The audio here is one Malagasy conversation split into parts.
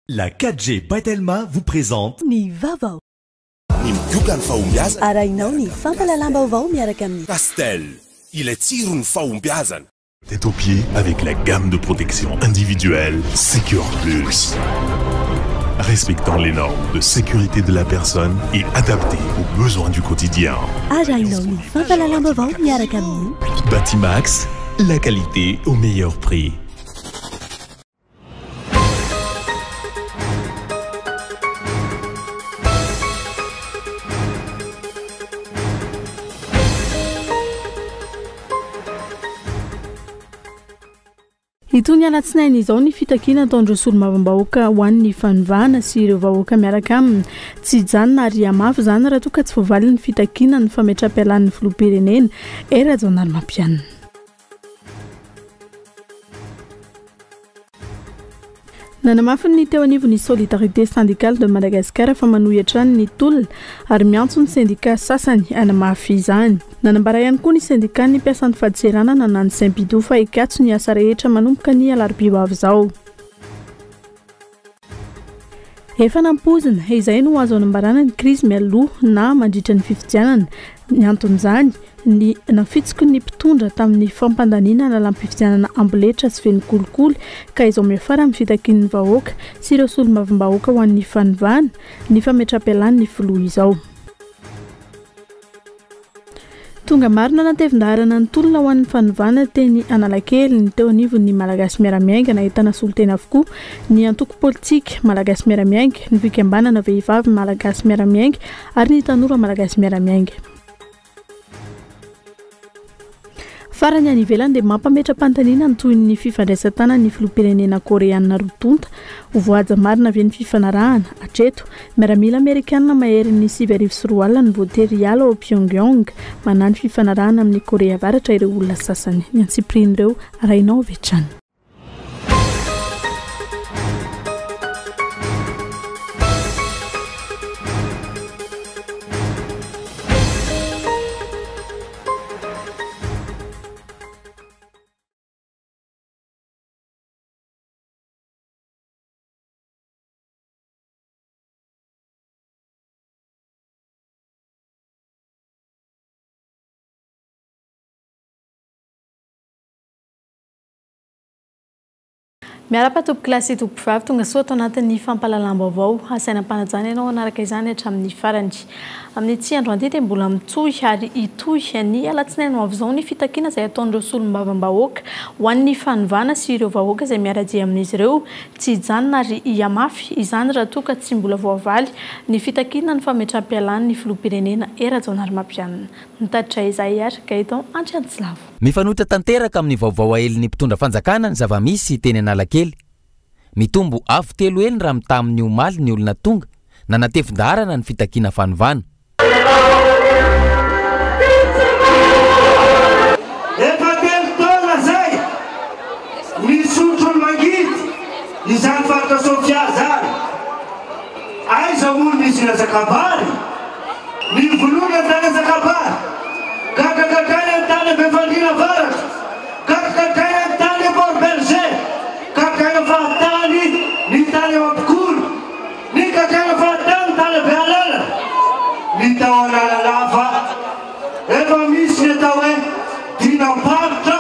La 4G Batelma vous présente Ni Vaovao. Ni mioka ny fahombiazana. Arahinao ny fampalalam-baovao miaraka amin'ny Castel, il est tiré une fahombiazana. Tête aux pieds avec la gamme de protection individuelle Secure Plus. Respectant les normes de sécurité de la personne et adaptée aux besoins du quotidien. Arahinao ny fampalalam-baovao miaraka amin'ny Batimax, la qualité au meilleur prix. Itony alatsinainy izao ny fitakiana ataondreo solombavambahoaka ho an'ny fanovana sy ireo vahoaka miaraka aminy tsy hijanona ary hamafy zany raha toa ka tsy voavaly ny fitakiana ny fametra-pialan'ny filoham-pirenena era Jonary Mampianina. Nanamafy ny teo anivon'ny Solidarité syndicale de Madagascar fa manohitra ny tolona ary miantso ny sendika sasany hanamafy izany. Nanambara ihany koa ny sendika ny mpiasan'ny faditserana nanany Saint-Bidou fa hikatso ny asa rehetra manomboka ny alarobia ho avy izao. Efa nampozina izay no azo anambarana ny krizy mialoha na mandritra ny fifidianana. Ny anton'izany ny nafitsiko ny mpitondra tamin'ny fampandaniana na lampifidianana amboletra sy feno kolikoly ka izao miafara amin'ny fitakian'ny vahoaka sy ireo solombavambahoaka ho an'ny fanovana ny fametra-pialan'ny filoha izao. Tonga marina natevin-daharana ny tolona ho an'ny fanovana teny Analakely ny teo anivon'ny Malagasy miara-miainga nahitana solotena avokoa ny antoko politika Malagasy miara-miainga, ny fikambanana vehivavy Malagasy miara-miainga ary ny tanora Malagasy miara-miainga. Farany any ivelany dia mampametra-pantaniana ny toy ny fifandraisan-tana ny filoham-pirenena Koreana rotonta ho voaja marina avy ny fifanarahana hatreto miaramila Amerikanina mahery ny 7,4 ny voatery hiala ao Pyongyang manany fifanarahana amin'ny Korea Avaratra ireo olona sasany. Ny antsipirin'ireo arahinao avy hatrany. Miarapa tompo-kilasy tompo-vavy tonga soa atao anatin'ny fampalalam-baovao asainam-panajana ianao anaraka izany hatramin'ny farany. Amin'ny tsy andro anty dia mbola mitsohy ary itohy ny alatsinainy avy izao ny fitakiana izay ataondreo solombavambahoaka ho an'ny fanovana sy ireo vahoaka izay miara-dia amin'izy ireo tsy hijanona ary hiamafy izany raha toa ka tsy mbola voavaly ny fitakiana ny fametra-pialan'ny filoham-pirenena era Jonary Mampianina. Nitatitra izay ary ka eto Antsinatsilavo. Mifanohitra tanteraka amin'ny vaovao ahelin'ny mpitondra fanjakana ny zava-misy teny Analakely. Mitombo avo telo hely raha mita amin'ny omaly ny olona tonga na natevin-daharana ny fitakiana fanovana. Efa telo taona zay misotro ny mangidy izany faritra Sofia zany. Aiza olo misy nazakabary mivolona tany azakabary kakakakany amin'ny tany Befandrina Avaratra kakakakany amin'ny tany Port Berger kakakany fahatany ny tany Ampikolo ny kakakany fahatany tany Bealala ny tao Analalava efa misy ny atao hoe dinam-paritra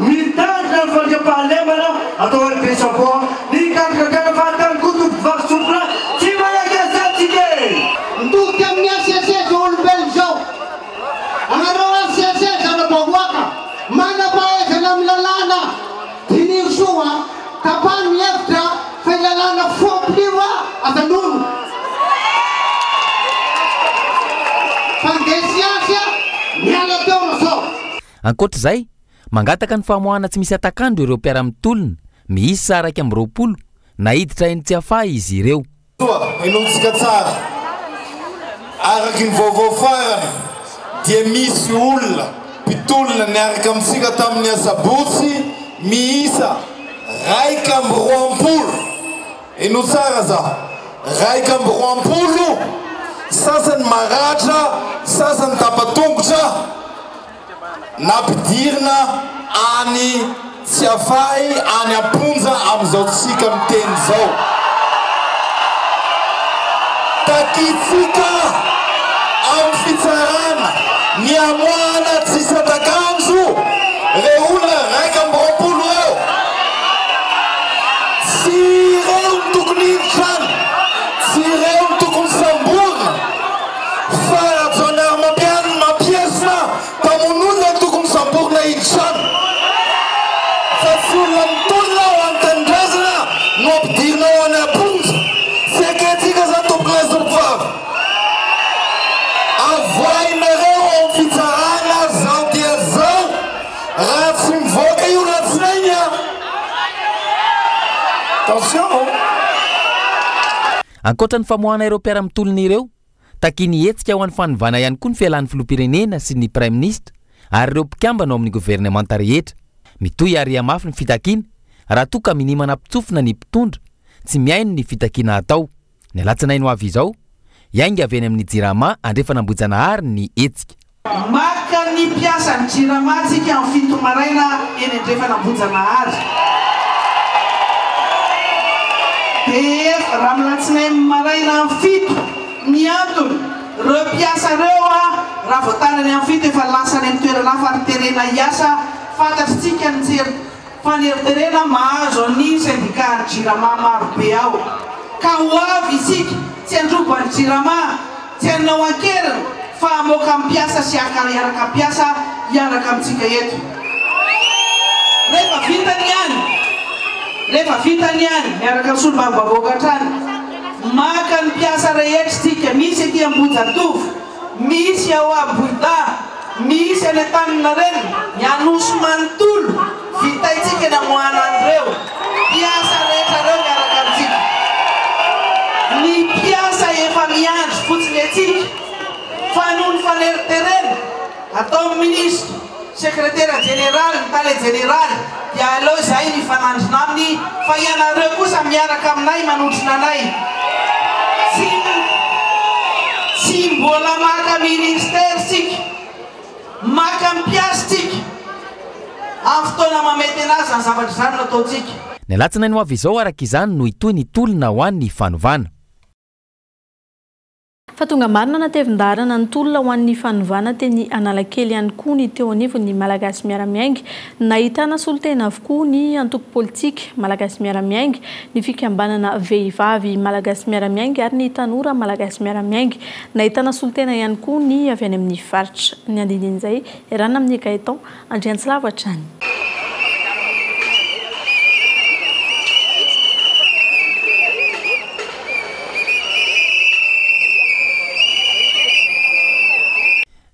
mitandrina ny fandriam-pahalemana atao hoe Besaboa ny kakakany fahatany Kotobovaksopra tsy malagasy atsika ndoky amin'ny ACSS olombelo zao anareo ACSS anabahoaka manam-pahaizana amin'ny lalàna diniro soa tapany mihevitra fa lalàna fomplio atanono fandesiasy miala teona sao. Ankoatra izay mangataka ny famoahana tsy misy atakandro ireo mpiara-mitolona miisa 120 na hiditra eny tsy hafahy izy ireo. Enotsika tsara araky ny vaovao farany dia misy olona mpitolona niaraka amintsika tamin'ny asabotsy miisa 120. Eno tsara za 120 sasany maratra sasany tapatongotra nampidirina any tsy hafahy any amponja amin'izao tsika miteny zao. takitsika amin'ny fitsarana ny amoana tsy sadakanjo reo olona raika amby roapolo eo tsy ireo ny tokony hiditra tsy ireo ny tokony samborina fa rajonary mampiany mampiesina mpamon'olona ny tokony samborina hiditrany fa tsy olona mitolona ho antandrazana no ampidirina ho any aponja tsy aketika zany tompoklazy tompofavy avoainareo amin'ny fitsarana zao dia zao raha tsy mivoaka io ratsinainy a attention ankoatra ny famohana ireo mpiara-mitolona ireo takiny hetsika ho an'ny fanovana ihany koa ny fialan'ny filoham-pirenena sy ny prime ministre ary ireo mpikambana ao amin'ny gouvernemanta rehetra mitohy ary amafy ny fitakiana raha toa ka minimana mpitsofina ny mpitondra tsy miaino ny fitakiana atao ny alatsinainy ho avy izao iainga avy eny amin'ny jirama andrefanambojana ary ny hetsika maka ny mpiasa ny jirama tsika amin'ny fito maraina eny andrefanambojana ary dia raha milatsinainy maraina amin'ny fito ny antony reo mpiasa reo a raha voatanany amin'ny fito efa lasany amin'ny toerana faneriterena hiasa fantatritsika ny jery faneriterena mahazo any syndicat ny jirama marobe ao ka ho avy isika tsy androba ny jirama tsy anao ankeriny fa amoaka mpiasa sy iaraka mpiasa iaraka amintsika eto rehefa vitany any miaraka ny solombavavoaka hatrany maka ny mpiasa rehetritsika misy aty Ambojatovo misy ao Aboida misy any Antananareny ny Anosy Manontolo vitaitsika ny amoana an'ireo mpiasa rehetra reo miaraka amintsika ny mpiasa efa miandry fotsiny atsika fa noho ny faneriterena atao ministre sekretera generaly ny tale generaly dia aleo zay ny fanandrina aminy fa ianareo kosa miaraka aminay manotrina anay tsy mbola maka ministère tsika maka mpiasa tsika amin'ny fotoana mamety anazy ny zavatra zany nataotsika ny alatsinainy ho avy izao araka izany no itoy ny tolona ho an'ny fanovana fa tonga marina natevin-darana ny tolona ho an'ny fanovana teny Analakely ihany koa ny teo anivo ny malagasy miara-miaingy nahitana solotena avokoa ny antoko politika malagasy miara-miaingy ny fikambanana vehivavy malagasy miara-miaingy ary ny tanora malagasy miara-miaingy nahitana solotena ihany koa ny avy any amin'ny faritra ny andindin'izay erana amin'ny Gaëtan Andriantsilava hatrany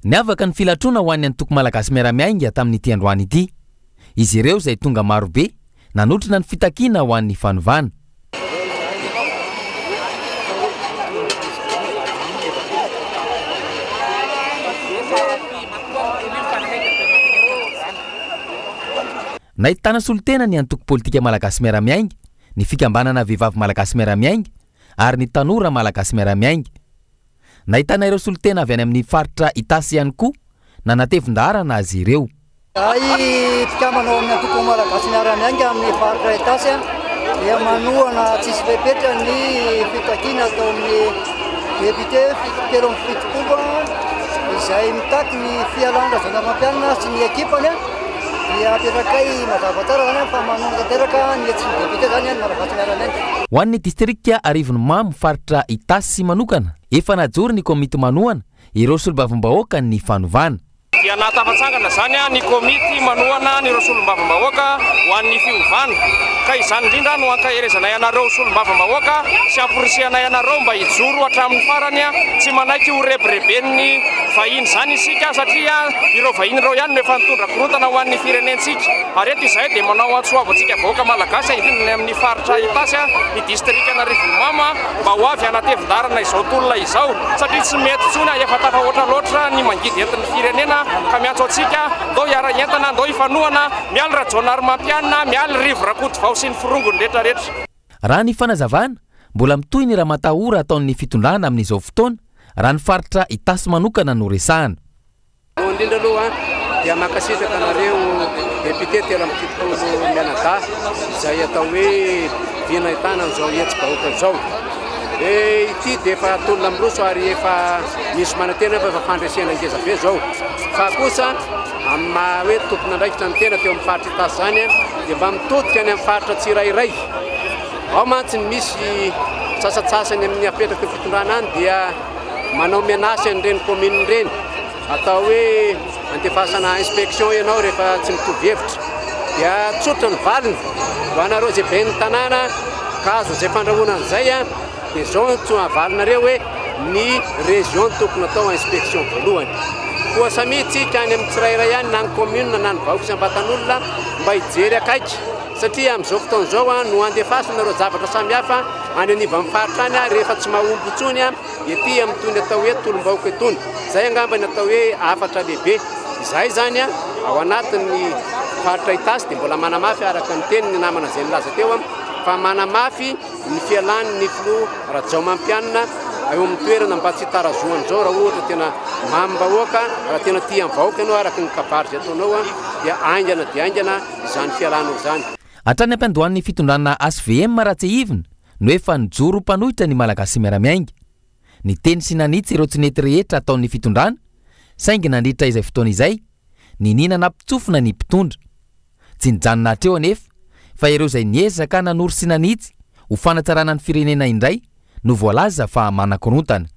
ny avaka ny filatrona ho an'ny antoko malagasy miara-miainga tamin'ity androany ity izy ireo izay tonga marobe nanotrina ny fitakiana ho an'ny fanovana nahitana solotena ny antoko politika malagasy miara-miainga ny fikambanana vehivavy malagasy miara-miainga ary ny tanora malagasy miara-miainga nahitana ireo solotena avy any amin'ny faritra Itasy ihany koa na natevin-darana azy ireo ay mpikamanao amin'ny antoko malagasy miara-miainga amin'ny faritra Itasy dia manohana tsisy fepetra ny fitakiana atao amin'ny député telo amby fitopolo izay mitaky ny fialana zanamampianina sy ny ekipany dia aperakay mazava tsara zany fa manonga tanteraka ny tsy député zany any malagasy miara-miainga ho an'ny distrikta Arivony Mamo faritra Itasy manokana efa najory ny komity manohana ireo solombavam-bahoaka ny fanovana dia natafatsangana zany ny komity manohana ny ireo solombavam-bahoaka ho an'ny fiovana ka izany indrindra no ankaherezana ianareo solombavam-bahoaka sy amporisihana ianareo mba hijoro hatramin'ny farany tsy manaiky ho rebireben'ny vahiny zany isika satria ireo vahiny ireo ihany no efa nitondra korontana ho an'ny firenentsika ary eto izay dia manao antsoavantsika vahoaka malagasy indrindra amin'ny faritra Itasy ny distrikana Arivony Mamo mba ho avy anatevin-darana izao tolona izao satria tsy mety tsony efa tafahoatra loatra ny mangidy entin'ny firenena ka miantso atsika ndao hiara-entana ndao hifanohana mialy rajonary mampianina mialy rivo rakoto vao sy ny firongony rehetrarehetra raha ny fanazavana mbola mitohy ny raha matahora ataon'ny fitondrana amin'izao fotoana raha ny faritra Itasy manokana no resahana indrindra aloha dia mankasitraka anareo député telo amby fitopolo mianadahy izay atao hoe vinahitana an'izao hetsy-bahoaka izao ity dia efa tolona miroso ary efa misy manantena fa efa fandresena ngeza be zao fa kosa amin'ny maha hoe tompona andraikitra ny tena teo amin'ny faritra itasy zany a dia mba mitodika any amin'ny faritra tsirairay ao mantsy misy sasatsasany amin'ny apetraka fitondrana any dia manao menasy an'ireny commune reny atao hoe antefasana inspection ianao rehefa tsy mitovy hevitra dia tsotra ny valiny ho anareo zay be ny tanàna kazo zay fandrahoana an'izay a dia zao tsy avalinareo hoe ny région tokony atao inspection voalohany koa samitsika any amin'ny tsirairay ihany na ny commune na ny vahoaka isam-batan'olona mba hijery akaiky satria amin'izao fotoana izao a no andefasana zavatra samihafa any aniva amin'ny faritra any a rehefa tsy mahomby intsony a ety amin'ny tony atao hoe tolom-bahoaka etony zay angambany atao hoe afatra lehibe izay zany a ao anatin'ny faritra itasy dia mbola manamafy araka ny teny ny namana zay nilaza teo a fa manamafy ny fialan'ny filoha Rajamampianina eo amin'ny toerana mba tsy tarazoany zao raha ohatra tena mamim-bahoaka raha tena tia amin'ny vahoaka ianao araka ny kabary zay ataonao a dia aingana dia aingana izany fialanao zany. Hatrany ampiandohan'ny fitondrana SVM raha tsy ivina no efa nijoro mpanohitra ny malagasy miaramiainga. Ny teny sy nanitsy ireo tsinety rehetra ataon'ny fitondrana saingy nandritra izay fotoana izay ny ninana mpitsofina ny mpitondra tsy nijanona hatreo anefa fa ireo izay niezaka nanory sy nanitsy ho fanatsarana ny firenena indray no voalaza fa manakorontana.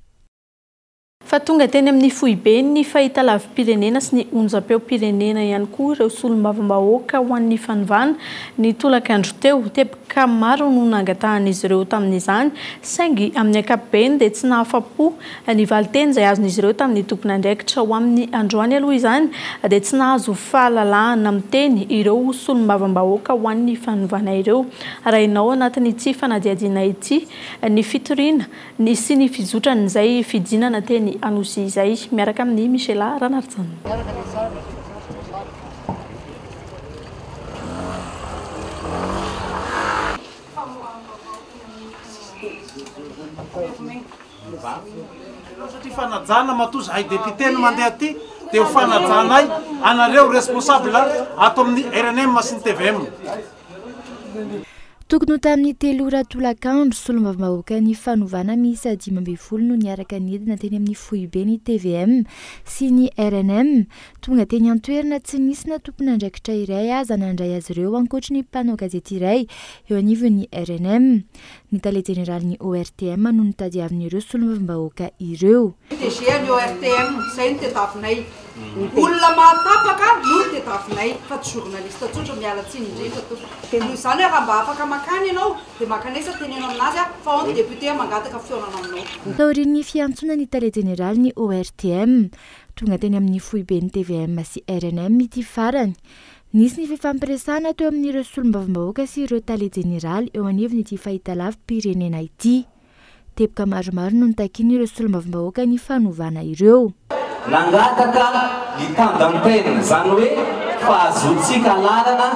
Fa tonga teny amin'ny foibe ny fahita lavim-pirenena sy ny onjam-peo-pirenena ihany koa ireo solombavam-bahoaka ho an'ny fanovana ny tolakandro teo tepika maro no nangatahana ireo tamin'izany saingy amin'ny ankapobeny dia tsy nahafa-po ny valiteny izay azon'izy ireo tamin'ny tompony andraikitra ho amin'ny androany aloha izany dia tsy nahazo fahalalahana miteny ireo solombavam-bahoaka ho an'ny fanovana ireo raha ianao anatin'ny tsy fanadihadiana ity ny fitoriana ny sy ny fizotran'izay fidinana teny anosy izay miaraka amin'ny Michela Ranardzana. Satria fanajana matoa zahay député no mandeha aty dia ho fanajanay anareo responsable ato amin'ny RNM sy ny TVM. Tokony tamin'ny 3 ora tolakandro solombavam-bahoaka ny fanovana miisa 12 no niaraka nidina teny amin'ny foibe ny TVM sy ny RNM tonga teny an-toerana tsy nisy na tompony andraikitra iray aza nandray azy ireo ankoatra ny mpanao gazety iray eo anivon'ny RNM. Ny tale général ny ORTM no nitadiavin'ireo solombavam-bahoaka ireo. DG ny ORTM izay no tediavinay olona mahatapaka no tediavinay fa tsy journaliste tsotra miala tsiny indray fa noho izany raha mba afaka makany ianao dia makanesa tenenao aminazy fa on député mangataka fionana aminao. Taorian'ny fiantsona ny tale général ny ORTM tonga teny amin'ny foibe ny TVM sy RNM ity farany. Nisy ny fifampiresahana teo amin'ireo solombavam-bahoaka sy ireo tale général eo anivon'ity fahitalavim-pirenena ity. Tepika maromaro no nitakian'ireo solombavam-bahoaka ny fanovana ireo. Nangataka hitandan-tenina zany hoe fahazoantsika lalana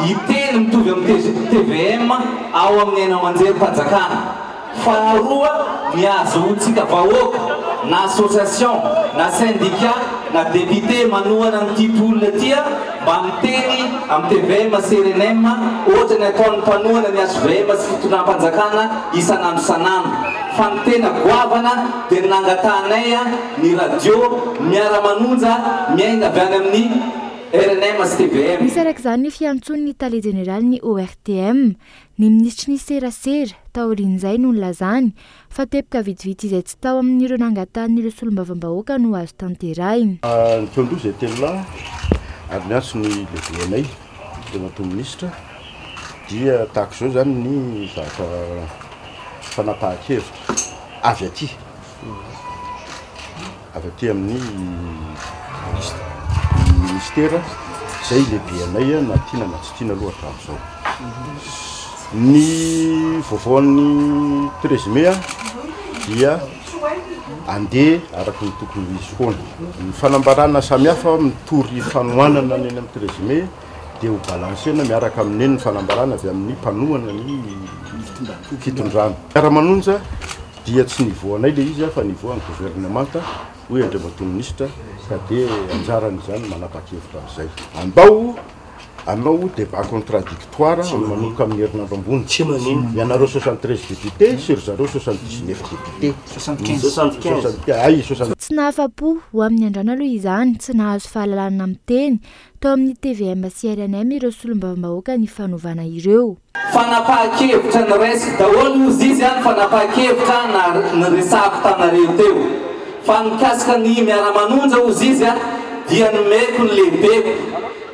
hiteny mitovy amin'ny TVM ao amin'ny haino amanjery-panjakana. Faharoa mihazoantsika vahoaka na association na syndicat na député manohana n'ity polina tia mba miteny amin'ny TVM sy RNM ohatra ny ataon'ny mpanohana ny SVM sy fitondram-panjakana isan'andro isan'andro. Fa ny tena goavana dia ny nangatahanay ny radio miara-manonja miainga avy any amin'ny RNM sy TVM. Misy araka izany ny fiantson'ny tale général ny ORTM ny ministry ny serasera taorian'izay no nilazany fa tepika vitivity izay tsy tao amin'ireo nangatahan'ireo solombavam-bahoaka no azo tanterahiny. Ny tondro izay telo ary miantso ny lehibenay dia mato ministra dia tahaka izao zany ny fanapahan-kevitra avy aty amin'ny ministera izay lehibenay na tiana na tsy tiana aloha hatramin'izao. Ny vaovaon'ny 13 mai dia andeha araka ny tokony misy foana. Ny fanambarana samihafa mitory fanohanana ny amin'ny 13 mai dia ho balansena miaraka amin'ny ny fanambarana avy amin'ny mpanohana ny fitondrana. Miara-manonja dia tsy nivoanay le izy fa nivoan'ny gouvernemanta hoe andriamatoa ministra ka dia anjarany izany manapa-kevitra amin'izay. Andao anao débat contradictoire manomboka amin'ny herinandro ambony tsy manino ianareo 73 député sur zareo 79 député 75 ay 60 tsy nahafa-po ho amin'ny andrana aloha izany tsy nahazo fahalalana amin'ny teny tao amin'ny TVM sy RNM ireo solombavambahoaka ny fanovana ireo fanapahan-kevitra ny resaka daholo izy izany fanapahan-kevitra ny resako tanareo teo fa mikasika ny miara-manonja ozy izy dia nomeko ny lehibeko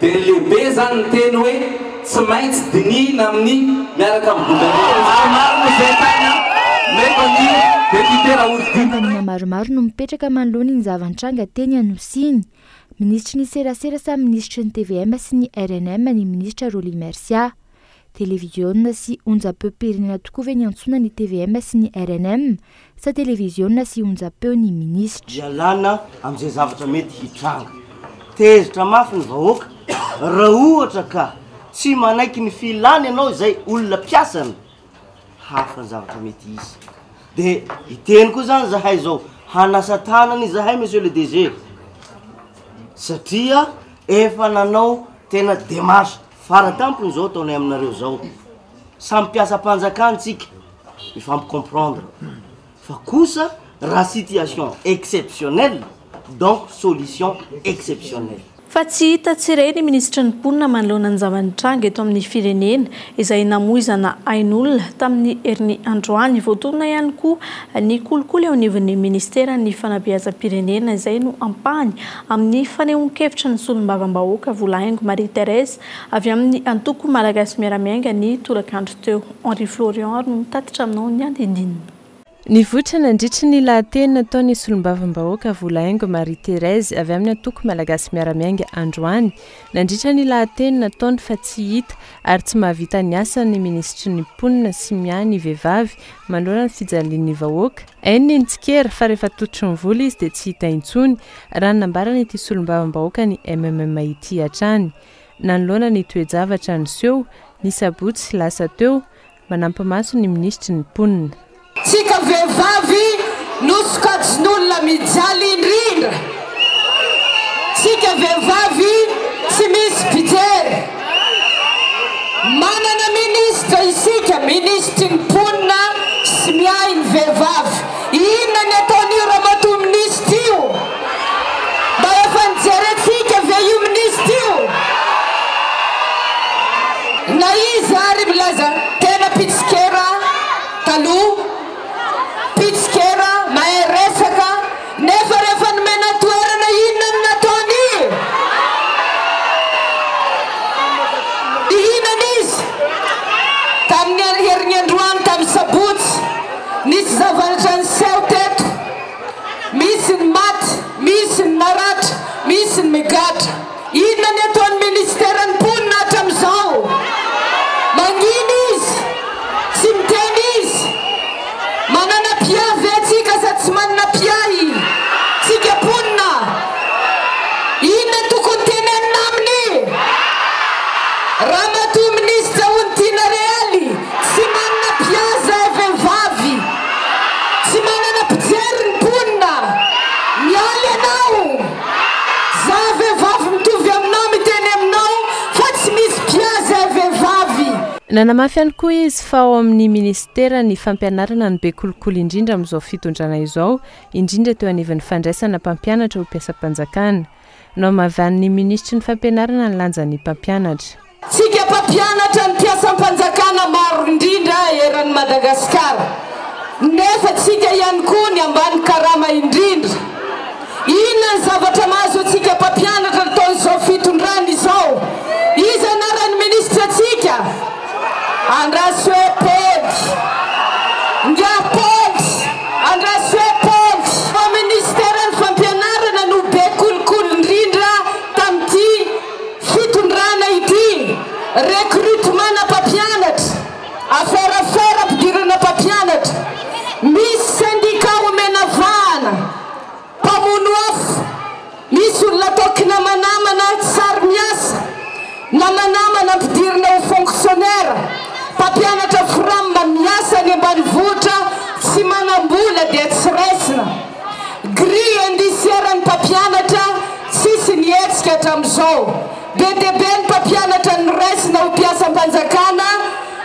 dia ny lehibe zany ny teny hoe tsy maintsy dinina amin'ny miaraka amin'ny gouvernement maromaro zay tany meko ny député raha maromaro no mipetraka manoloany ny zavan-tranga teny Anosiny. Ministry ny serasera samy ministry ny TVM sy ny RNM ny ministra Roly Mercia. Télévision sy onjam-peo-pirenena tokoa ve ny antsona ny TVM sy ny RNM sa télévision sy onjam-peo ny ministra. Ialana amin'izay zavatra mety hitranga. Tezitra mafy ny vahoaka raha ohatra ka tsy manaiky ny filany ianao izay olona piasana hafa ny zavatra mety izy. Dia iteny koa zany zahay zao hanasa tanany zahay monsieur le DG satria efa nanao tena démarche faratampony zao taonay aminareo zao samy piasa mpanjakantsika mifampicomprendre fa kosa raha situation exceptionnelle donc solution exceptionnelle. Fa tsy hita tsireny ministra ny mponina manoloana ny zavan-tranga eto amin'ny firenena izay namoizana ain'olona tamin'ny herin'ny androany voatonona ihany koa ny kolikoly eo anivon'ny ministera ny fanabeazam-pirenena izay no ampahany amin'ny fanehoan-kevitra ny solombavambahoaka Volaingo Marie Thérèse avy amin'ny antoko malagasy miaramiainga ny tolakandro teo Henri Florian no mitatitra aminao ny andindinina. Ny votra nandritra ny lahateny nataon'ny solombavambahoaka Volaingo Marie Thérèse avy amin'ny antoko malagasy miaramiainga androany nandritra ny lahateny nataony fa tsy hita ary tsy mahavita ny asa ny ministry ny mponina sy miany vehivavy manoloana ny fijalian'ny vahoaka. Hainy ny tsikera fa rehefa totry ny vola izy dia tsy hita intsony raha nambarana ity solombavambahoaka ny MMM ity hatrany. Nanoloana ny toe-javatra ny seho ny sabotsy lasa teo manampamaso ny ministry ny mponina. Tsika vehivavy nosokajin'olona mijaly indrindra. Tsika vehivavy tsy misy pijery. Manana ministra isika, ministry ny mponina sy miahy ny vehivavy. Inona ny ataon'io ramatoa ministra io? Mba efa nijerentsika ve io ministra io? Na izy ary milaza tena pitsikera taloha pitsikera mahay resaka nefa rehefa nomena toerana inona ny nataony? Inona izy? Tamin'ny herin'ny androany tamin'ny sabotsy nisy zavatra ny seho teto, misy ny maty, misy ny naratra, misy ny migatra. Inona ny ataon'ny ministera ny mponina hatramin'izao? Manginy izy? Tsy miteny izy? Manana piavy atsika sa tsy manana piahy? Tsika mponina inona tokony tenenina aminy? Ramatoa ministra Ontina Realy tsy manana piaza vehivavy, tsy manana pijery ny mponina. Mialy ianao, za vehivavy mitovy aminao miteny aminao fa tsy misy piaza vehivavy. Nanamafy ihany koa izy fa ao amin'ny ministera ny fampianarana ny be kolikoly indrindra amin'izao fitondrana izao, indrindra teo anivon'ny fandraisana mpampianatra ho mpiasam-panjakana. No mahavan'ny ministry ny fampianarana ny lanjan'ny mpampianatra. Tsika mpampianatra ny mpiasam-panjakana maro indrindra eran'ny Madagasikara. Nefa tsika ihany koa ny ambany karama indrindra. Inona ny zavatra mahazo atsika mpampianatra taon'izao fitondrana izao? Iza anaran'ny ministra tsika? Andrasoepody, Ngiapody, Andrasoepody. Fa ministera ny fampianarana no be kolikoly indrindra tamin'ity fitondrana ity. Recrutement na mpampianatra, afera ampidirana mpampianatra. Misy syndicat omena vahana, mpamono afo, misy olona toky namanamana tsary miasa, namanamana ampidirana ho fonctionnaire. Mpampianatra framba miasa ny ambanivohitra tsy manam-bola dia tsy raisina. Grille indiciaire ny mpampianatra tsisy ny hetsika hatramin'izao. be dia be ny mpampianatra ny raisina ho mpiasam-panjakana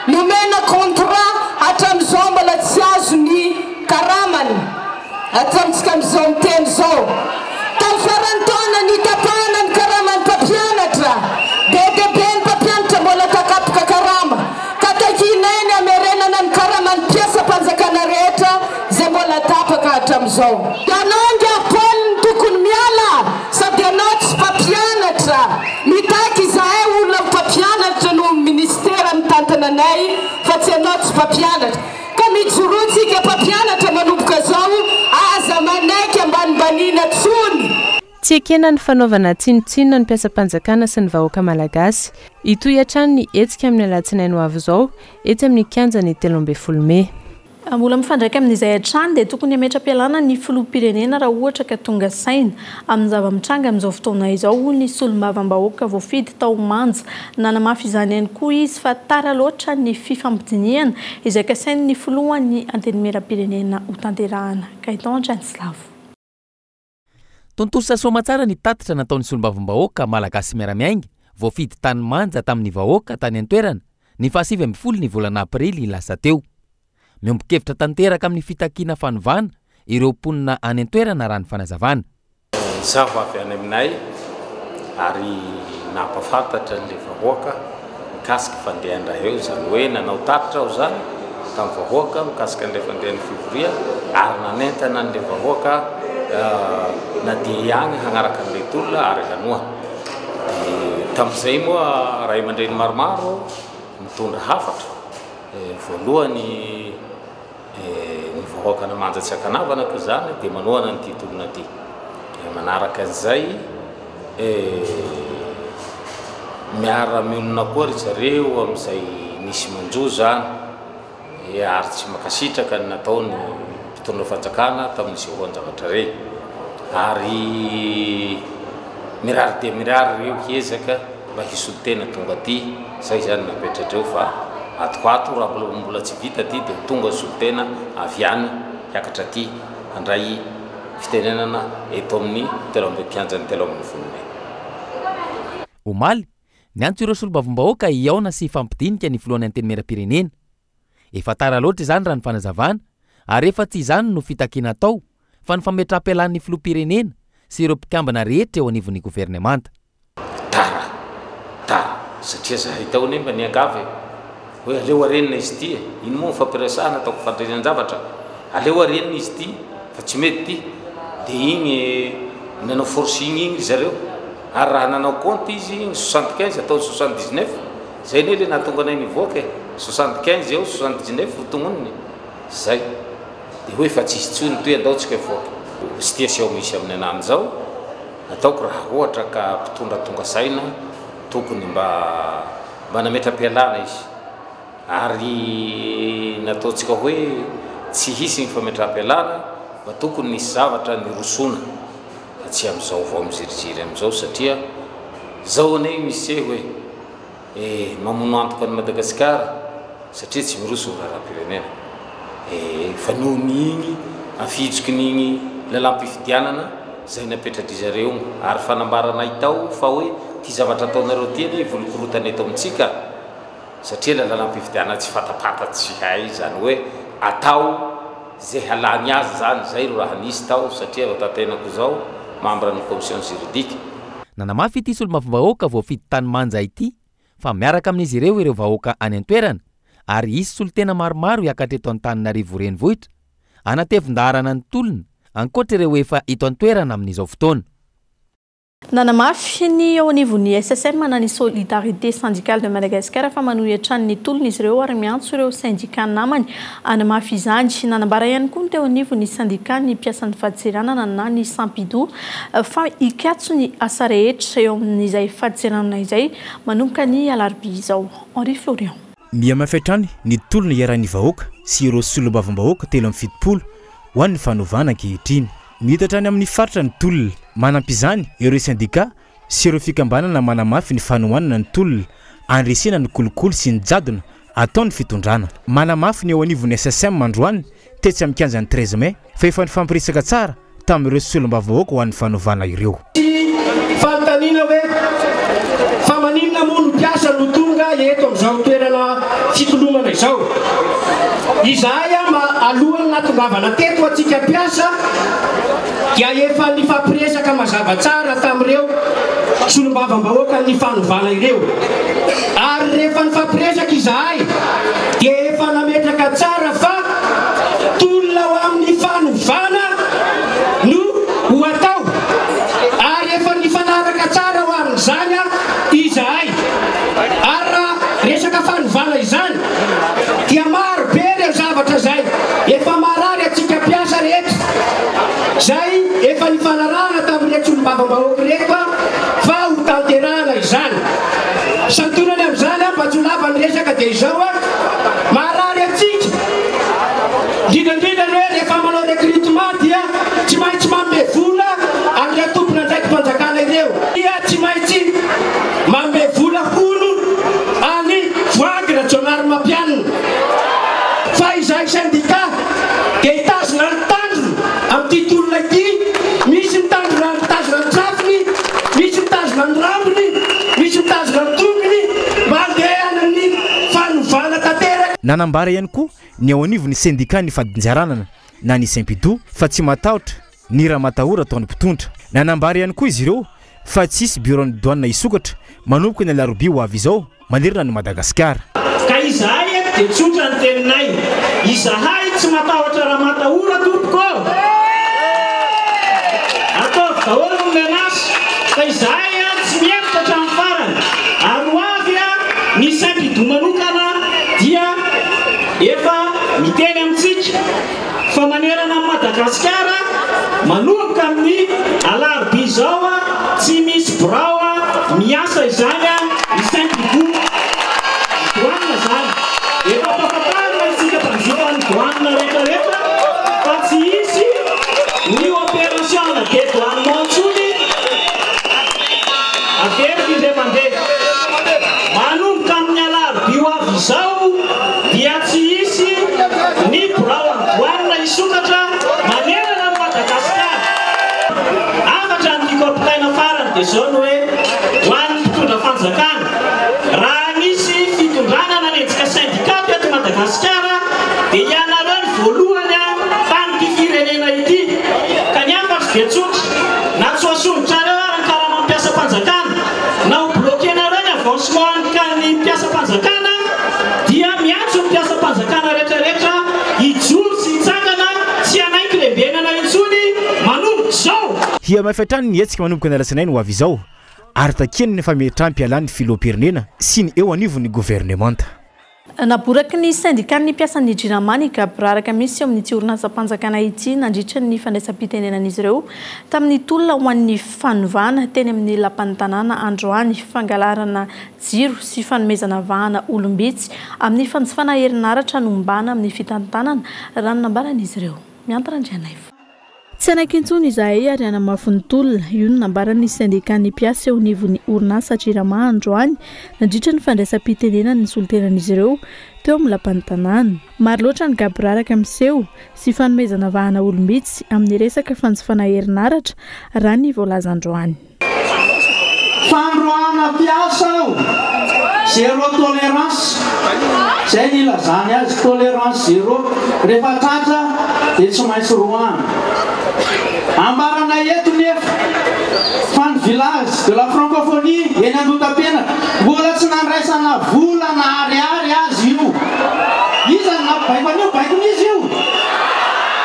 nomena contrat hatramin'izao mbola tsy azo ny karamany hatramintsika amin'izao miteny zao tamin'ny farany taona ny tapahana ny karamany mpampianatra be dia be ny mpampianatra mbola takapoka karama ka takinay ny amerenana ny karamany mpiasam-panjakana rehetra zay mbola tapaka hatramin'izao ianao ngiapony ny tokony miala sady ianao tsy mpampianatra mitaky izahay olona mpampianatra no ministera mitantana anay fa tsy ianao tsy mpampianatra ka mijorotsika mpampianatra manomboka zao aza manaiky ambanimbaniana tsony tsy ekena ny fanaovana tsinotsinona ny mpiasam-panjakana sy ny vahoaka malagasy itoy hatrany ny hetsika amin'ny alatsinainy ho avy izao etsy amin'ny kianja ny 13 Mey. Mbola mifandraika amin'izay hatrany dia tokony hametra-pialana ny filoham-pirenena raha ohatra ka tonga saina amin'ny zava-mitranga amin'izao fotoana izao ny solombavambahoaka voafidy tao manja nanamafy izany ihany koa izy fa tara loatra ny fifampidiniana izay kasainy ny filohan'ny antenimieram-pirenena ho tanterahana Kaiton Janslavo. Tontolo sasoa tsara ny tatitra nataon'ny solombavambahoaka malagasy miaramiaingy voafidy tany manja tamin'ny vahoaka tany an-toerana ny 7 ny volana Aprily lasa teo. Miombon-kevitra tanteraka amin'ny fitakiana fanovana ireo mponina any an-toerana raha ny fanazavana. Zaho avy any aminay ary nampafantatra ny vahoaka mikasika fandehandraha eo izany hoe nanao tatitra aho zany tamin'ny vahoaka mikasika an'ilay fandehan'ny fivoria ary nanentana an'ilay vahoaka na dia agny hagnaraka an'ilay tolona ary hanoa. Tamin'izay moa ray aman-dreny maromaro mitondra hafatra voalohany ny vahoaka namanja tsy akanavana ko zany dia manohana ny titolona ty manaraka an'izay miara-mionona koa ry zareo amin'izay nisy manjo zany ary tsy makasitraka ny nataony mpitondra fanjakana tamin'izay hoan-javatra rey ary mirary dia mirary reo hiezaka mba hisolo tena tonga ty zay zany napetratreo fa ato raha mbola tsy vita ty dia tonga solotena avy any hiakatra ty handray fitenenana eto amin'ny kianjan'ny 13 Mey. Omaly ny antso ireo solombavambahoaka iaona sy fampidinika ny filohan'ny antenimieram-pirenena. Efa tara loatra izany raha ny fanazavana ary efa tsy izany no fitakiana atao fa ny fametraha-pialan'ny filoham-pirenena sy ireo mpikambana rehetra eo anivon'ny governemanta. Tara satria zahay tao nemba ny angavy hoe aleo arenina izy ty ino moa fampiresahana ataoko fandrenan-javatra aleo arenina izy ty fa tsy mety ty dia igny nanao forcing igny zareo ary raha nanao compte izy 75 ataony 79 zay ne le nahatonga anay nivoaka 75 eo 79 votongoniny zay dia hoe fa tsisy tsony toy andaotsika voaka sy tia sy ao misy amin'ny anany zao ataoko raha ohatra ka mpitondra tonga saina tokony mba nametra-pialana izy ary nataontsika hoe tsy hisy ny fametra-pialana fa tokony nisy zavatra ny rosona fa tsy amin'izao vao miziriziry amin'izao satria zao ane misy hoe mamono antoka any Madagasikara satria tsy miroso raharam-pirenena fa nohony igny afijoky n'igny lalam-pifidianana zay napetratry zareo ary fanambaranay tao fa hoe ty zavatra ataonareo ty ny volokorotana eto amintsika satria lalam-pifidianana tsy fatapatatsy hay zany hoe atao zay halany azy zany zay ro raha nisy tao satria tatenako zao membre ny commission juridique. Nanamafy ity solombavambahoaka voafidy tany manja ity fa miaraka amin'izy ireo vahoaka any an-toerana ary isy solotena maromaro hiakatra eto Antananarivo renivohitra anatevin-daharana ny tolona ankoatra ireo efa eto an-toerana amin'izao fotoana. Nanamafy ny ao anivon'ny SSM na ny Solidarité Syndicale de Madagascar fa manohitra ny tolona izy ireo ary miantso ireo syndicat namany anamafy izany. Nanambara ihany koa teo anivon'ny syndicat ny mpiasan'ny fahadiseranana na ny Sampidou fa ikatso ny asa rehetra eo amin'izay fahadiseranana izay manomboka ny alarobia izao. Henri Florian. Miamafy hatrany ny tolona iarahan'ny vahoaka sy ireo solombavambahoaka 7 ho an'ny fanovana ankehitriny. Mihitatra any amin'ny faritra ny tolona manampy izany ireo syndicat sy ireo fikambanana manamafy ny fanohanana ny tolona andresena ny kolokolo sy ny jadona ataon'ny fitondrana. Manamafy ny eo anivon'ny SSM androany tetsy amin'ny kianjan'ny 13 Mey fa efa nifampirisaka tsara tamin'ireo solombavambahoaka ho an'ny fanovana ireo. Fantanina hoe eto amin'izao toerana fitolomana izao. Izahay alohany natongavana teto atsika mpiasa dia efa nifampiresaka mazava tsara tamin'ireo solombavam-bahoaka ny fanovana ireo. Ary rehefa nifampiresaka izahay dia efa nametraka tsara fa tolona ho amin'ny fanovana no ho atao. Ary efa nifanaraka tsara ho amin'izany izahay. Ary raha resaka fanovana izany dia maro be ireo zavatra zay efa marary atsika mpiasa rehetra. Zay efa nifanarahana tamin'ireo solombavam-bahoaka rehetra fa ho tanterahana izany. Santonany amin'izany mba tsy ho lava ny resaka dia izao marary atsika. Indrindrandrindra ny hoe rehefa manao recrutement dia tsy maintsy manome vola amin'ireo tompona ndraiky mpanjakana ireo. Dia tsy maintsy manome vola hono any voangy nationary mampianina. Fa izahay syndicat dia hitazona ny tandrony amin'ity tolona ity. Misy mitazona ny trafiny, misy mitazona ny rambony, misy mitazona ny tongony mandeha amin'ny fanovana tanteraka. Nanambara ihany koa ny ao anivon'ny syndicat ny fadinjaranana na ny Saint-Pidou fa tsy matahotra ny raha matahora ataon'ny mpitondra. Nanambara ihany koa izy ireo fa tsisy bureau ny douane isokatra manomboka ny alarobia ho avy izao manerana ny Madagasikara. Ka izahay dia tsotra ny teninay, izahay tsy matahotra raha matahora tompoko. Ataovy daholo ny menace fa izahay tsy miepitra hatramin'ny farany. Ary ho avy ny Saint-Pidou manokana dia efa miteny amintsika fa manerana amin'ny Madagasikara manomboka amin'ny alarobia izao tsy misy birao miasa izany ny Saint-Pidou douane zany. Efa papaparina isika mpanjifa ny douane rehetrarehetra fa tsy hisy ny opération de douanement ntsony avery izay mandeha. Manomboka amin'ny alarobia ho avy izao dia tsy hisy ny birao ny douane isokatra manerana amin'ny Madagasikara. Afatra ny nikopitaina farany dia zao ny hoe ho an'ny mpitondra fanjakana raha nisy fitondrana nanenjika syndicat eto Madagasikara dia ianareo ny voalohany tamin'ity firenena ity. Ka ny afatra dia tsotra na tsy hoasongotrareo ary ny karaha mampiasa mpanjakana na ho bloquenareo ny avancement ny mpiasa mpanjakana dia miantso ny mpiasa mpanjakana rehetrarehetra hijoro sy hitsangana tsy hanaiky lembenana intsony manomboka izao. Hia mafaitrany ny hetsika manomboka ny alatsinainy ho avy izao ary takeny ny fametrampi alan'ny filoham-pirenena sy ny eo anivon'ny gouvernemanta. Naboraky ny syndicat ny mpiasan'ny Jiramany gabraraka misy eo amin'ny tsy orinasa mpanjakana ity nandritra ny fandraisam-pitenenan'izy ireo tamin'ny tolona ho an'ny fanovana teny amin'ny lapan'ny tanàna androany fangalarana jiro sy fanomezana vahana olombitsy amin'ny fanjifana herinaratra nombana amin'ny fitantanana raha nambaran'izy ireo. Miantarandrianay. Tsy anakintsony izahay ary anamafiny tolona io no nambaran'ny syndicat ny mpiasa eo anivon'ny orinasa Jirama androany nandritra ny fandraisam-pitenenana ny solotenan'izy ireo teo amin'ny lapan'ny tanàna. Maro loatra ny gabraraka miseho sy fanomezana vahana olombitsy amin'ny resaka fanjifana herinaratra raha ny voalaza androany. Fandroana mpiasa zéro tolérance. Zay ny ilazany azy tolérance zéro. Rehefa tratra dia tsy maintsy roana. Ambarana eto nefa fan village de la francophonie eny Andotapena mbola tsy nandraisana vola na ariary azy io. Iza nabaikony baikon'izy io.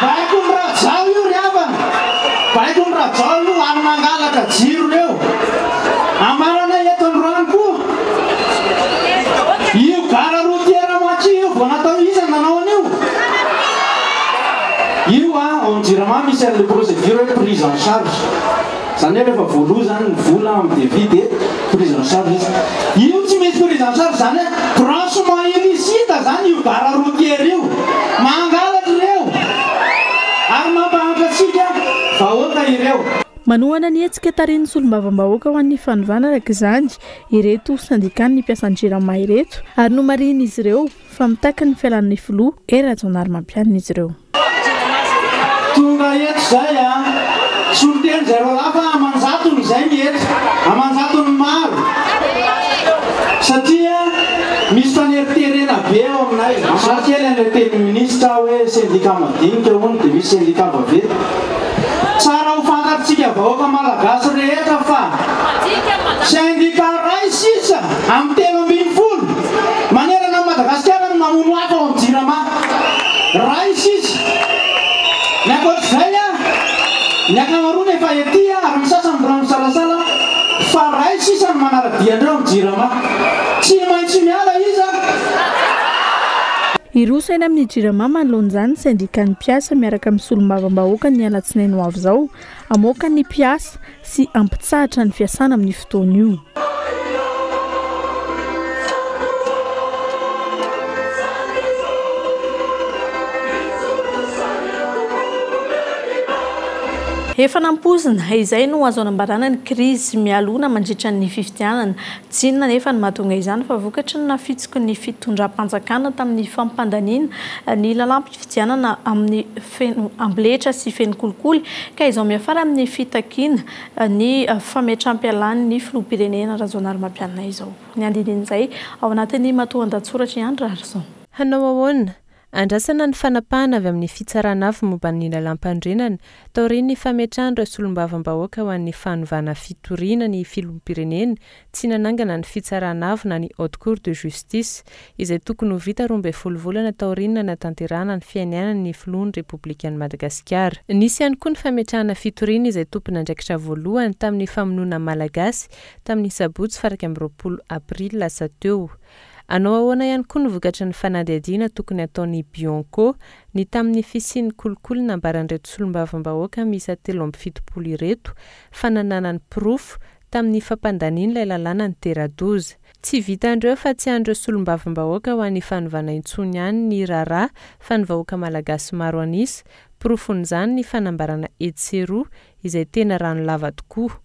Baiko ny rajao io ry havana. Baiko ny rajao io any mangalaka jiro reo. Ambarana eto Androany koa. Io gara routière moitié io vao natao iza nanao an'io. Io on Jirama misy le procédure prise en charge. Zany hoe rehefa voaloha zany ny vola amin'ny devis dia prise en charge izy. Io tsy misy prise en charge zany hoe branchement illicite zany io gara routière io. Mangalatra ireo. Ary mampahantratsika vahoaka ireo. Manohana ny hetsika tarihin'ny solombavam-bahoaka ho an'ny fanovana araka izany ireto syndicat ny mpiasan'ny Jirama ireto ary no marian'izy ireo fa mitaka ny fialan'ny filoha era-jonary mampianina izy ireo. Tonga eto zay soloteny zay roa lafa amanjatony zay mety amanjatony maro satria misy faneriterena be ao aminay sakely an'ilay teny ministra hoe syndicat madinika hono dia misy syndicat vaventy tsara ho fantatritsika vahoaka malagasy rehetra fa syndicat ray sisa amin'ny telo ambin'ny folo manerana Madagasikara no mamono hafa ao amin'ny jirama ray sisa ny akoatr'izay a ny akamaroana efa ety ary ny sasany mbola misalasala fa ray sisa ny manaradiandreo amin'ny jirama tsy maintsy miala izy iroso eny amin'ny jirama manoloan'izany syndicat ny mpiasa miaraka amin'ny solombavambahoaka ny alatsinainy ho avy izao amoaka ny mpiasa sy ampitsahatra ny fiasana amin'ny fotoana io efa nampozina izay no azo anambarana ny krizy mialona mandritra ny fifidianana tsy inona nefa ny mahatonga izany fa vokatry ny nafitsoko ny fitondram-panjakana tamin'ny fampandaniana ny lalampy-fifidianana amin'ny feno amboletra sy feno kolikoly ka izao miafara amin'ny fitakiana ny fametram-pialany ny filoham-pirenena razonary mampianana izao ny andidin'izay ao anatin'ny matoan-datsoratra ihany raharzao hanao ahoana andrasana ny fanapahana avy amin'ny fitsarana avy momba ny lalam-pandrenana taoriny ny fametrahany ireo solombavambahoaka ho an'ny fanovana fitoriana ny filoham-pirenena tsy nanangana ny fitsarana avy na ny haute cour de justice izay tokony ho vita 12 volana taorina natanterahana ny fiainanany filohan'ny republikan'ny Madagasikara. Nisy ihany koa ny fametrahana fitoriana izay tompona andraikitra voalohany tamin'ny famonoana malagasy tamin'ny sabotsy faraka amin'ny 20 Avril lasa teo. Anao ahoana ihany koa ny vokatra ny fanadihadiana tokony ataony Bianco ny tamin'ny fisian'ny kolikoly nambaran'ireto solombavambahoaka miisa 370 ireto fananana ny proof tamin'ny fampandaniana ilay lalàna ny teradoza. Tsy vitandreo fa tsy andreo solombavambahoaka ho an'ny fanovana intsony ihany ny rara fa ny vahoaka malagasy maro anisa proofon'izany ny fanambarana etseroa izay tena rano lava tokoa.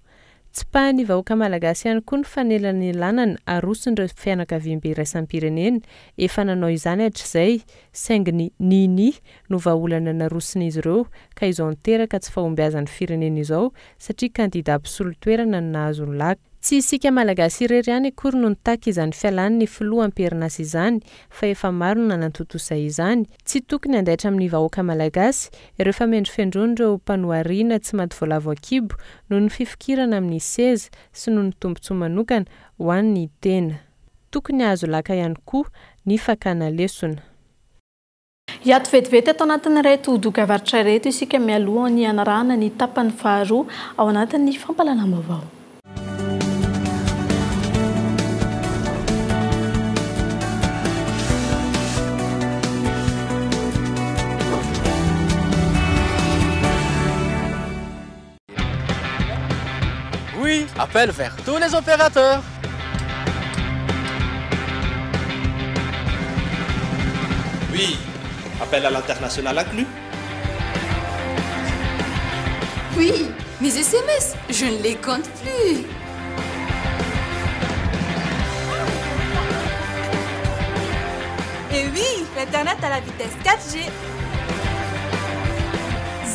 Tsy pahany vahoaka malagasy ihany koa ny fanelany lanany arosin'ireo fianakaviam-be iraisam-pirenena efa nanao izany hatr'izay saingy ny nini no vahaolana narosina izy ireo ka izao niteraka tsy fahombiazan'ny firenena izao satria kandida ampisolo-toerana no nahazo ny laka. Tsy isika malagasy irery ihany akory no nitaky izany fialany ny filoha am-perinasa izany fa efa maro no nanantotosa izany. Tsy tokony andaitra amin'ny vahoaka malagasy ireo famendrifendrony ireo mpanohariana tsy mady voalavo akibo noho ny fifikirana amin'ny seza sy noho ny tombontsoa manokana ho an'ny tena. Tokony azo laka ihany koa ny fakana lesona. Iato vetivety atao anatin'ny reto doka-varitra reto isika mialoha ny anarahana ny tapany faharoa ao anatin'ny fampalalam-baovao. Oui, appel vers tous les opérateurs. Oui, appel à l'international inclus. Oui, mes SMS, je ne les compte plus. Et oui, l'Internet à la vitesse 4G.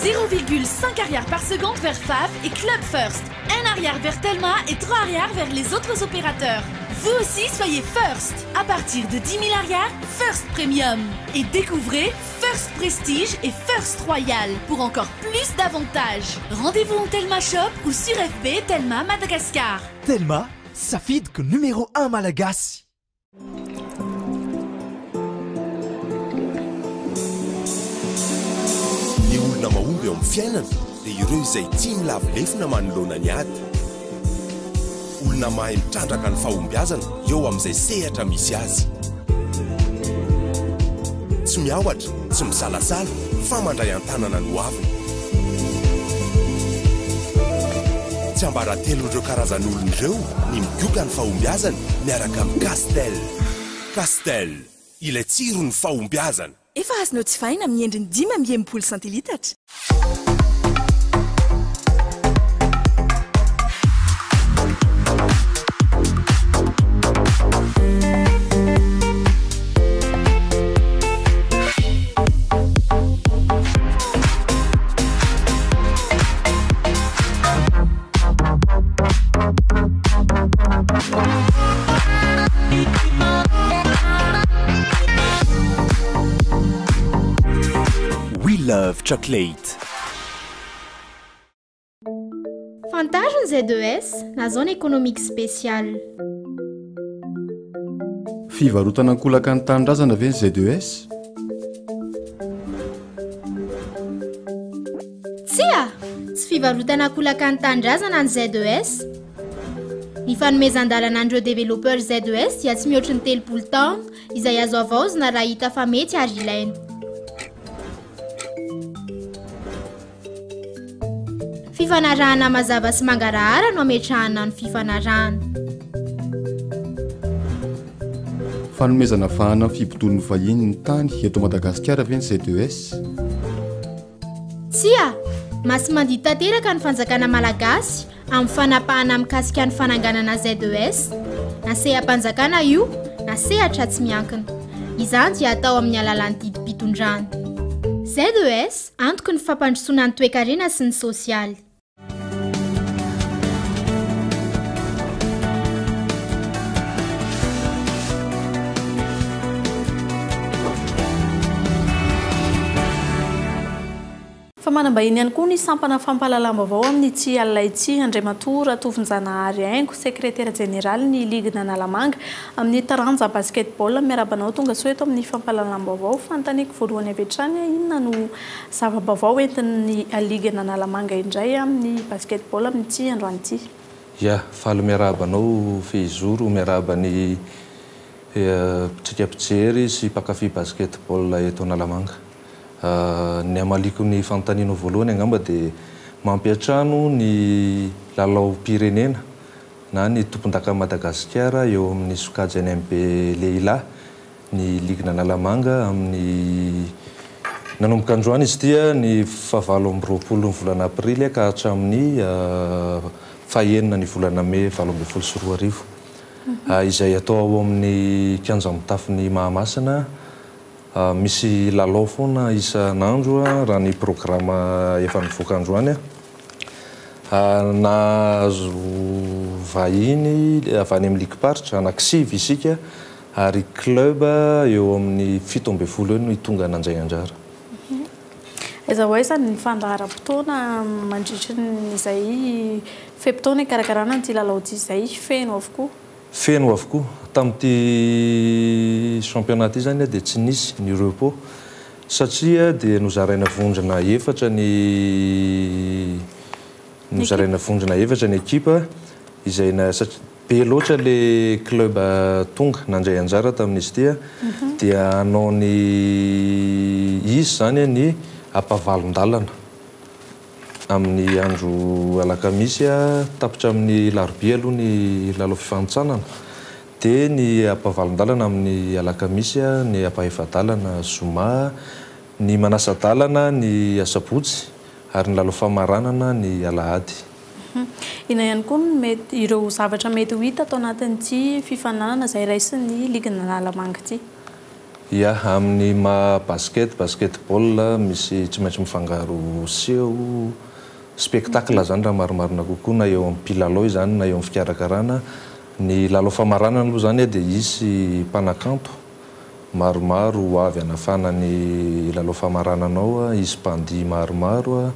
0,5 arrière par seconde vers Fav et Club First. 1 arrière vers Telma et 3 arrière vers les autres opérateurs. Vous aussi soyez First. À partir de 10 000 arrières, First Premium. Et découvrez First Prestige et First Royal pour encore plus d'avantages. Rendez-vous en Telma Shop ou sur FB Telma Madagascar. Telma, ça feed que numéro 1 Malagasy. Ny olona mahomby eo amin'ny fiainana dia ireo izay tia milavilefina manoloana ny ady. Olona mahay mitrandraka ny fahombiazana eo amin'izay sehatra misy azy. Tsy miaohatra, tsy misalasala, fa mandray an-tanana no aviny. Tsy ambaratelo-ndreo karazan'olon'ireo ny migioka ny fahombiazana miaraka amin'ny Castel. Castel, ilay tsiro ny fahombiazana. Efa azonao jifaina amin'ny endriny 5 centilitatra. rivotra Clayt. Fantageons Z2S na zone économique spéciale. Fivarotana ankolaka ny tanindrazana ve ny Z2S? Tsia, tsy fivarotana ankolaka ny tanindrazana ny Z2S. Ny fanomezan-dalan'andreo développeur Z2S dia tsy mihoatra ny 30 taona izay azo avaozina raha hita fa mety ary ilaina. Fifanarahana mazava sy mangarahara no ametrahana ny fifanarahana. Fanomezana vahana amin'ny fibodon'ny vahiny ny tany eto Madagasikara ve ny Z2S? Tsia, masy mandidy tanteraka ny fanjakana malagasy amin'ny fanapahana mikasika ny fananganana Z2S, na seha-panjakana io na sehatra tsy miankina. Izany dia atao amin'ny alalan'ny didim-pitondrana. Z2S antoky ny fampandrosoana ny toe-karena sy ny sosialy. Manambahiny ihany koa ny sampana fampahalalam-baovao amin'ny tsy alina ity Andriamatora Tovinjanahary Aingo, sekretera jeneraly ny Ligue Nanalamanga amin'ny taranja basketball miarabanao tonga soa eto amin'ny fampahalalam-baovao. Fanontaniako voalohany avy hatrany inona no zava-baovao entin'ny Ligue Nanalamanga indray amin'ny basketball amin'ity androany ity? Ya, faly miarabanao fehizoro miarabany pitsika pijery sy mpakafy basketball eto Analamanga. Ny amaliko ny fanontaniana voalohany angamba dia mampiatrano ny lalao pirenena na ny tompon-daka Madagasikara eo amin'ny sokajy NMP lehilahy ny Ligue Nanalamanga amin'ny nanomboka androany izy tia ny 7 ny volana Avril ka hatramin'ny 9 ny volana May 2024 izay atao ao amin'ny kianja mitafin'ny Mahamasina. Misy lalao foana isan'andro raha ny programa efa nivoaka androany nahazo vahiny avy any amin'ny Ligue Paritra anankisivy isika ary club eo amin'ny 17 eo no itonga nanjay anjara. Eza hoe zany ny fandaharam-potoana mandritra n'izay fe-potoana ikarakarana an'ity lalao ity izay feno avokoa. Feno avokoa. Tamin'ity championnat ity zany dia tsy nisy ny repos satria dia nozaraina vondrona efatra ny ekipa izay be loatra le club tonga nandray anjara tamin'izy ity dia hanao ny izy zany ny ampavalon-dalana amin'ny andro alakamisy tapitra amin'ny larobia aloha ny lalao fifanitsanana dia ny ampavalon-dalana amin'ny alakamisy ny ampahefadalana zoma ny manasa-dalana ny asabotsy ary ny lalao famaranana ny alahady. Ina ihany koa mety ireo zavatra mety ho hita atao anatin'ity fifananana izay raisin'ny Ligue Nanalamanga ity? Ya, amin'ny basketball misy tsy maintsy mifangaro seho spectacle zany raha maromarina kokoa na eo amin'ny mpilalao izany na eo amin'ny fikarakarana. Ny lalao famaranana aloha zany dia isy mpanakanto maromaro avy anafana ny lalao famarananao, isy mpandi maromaro.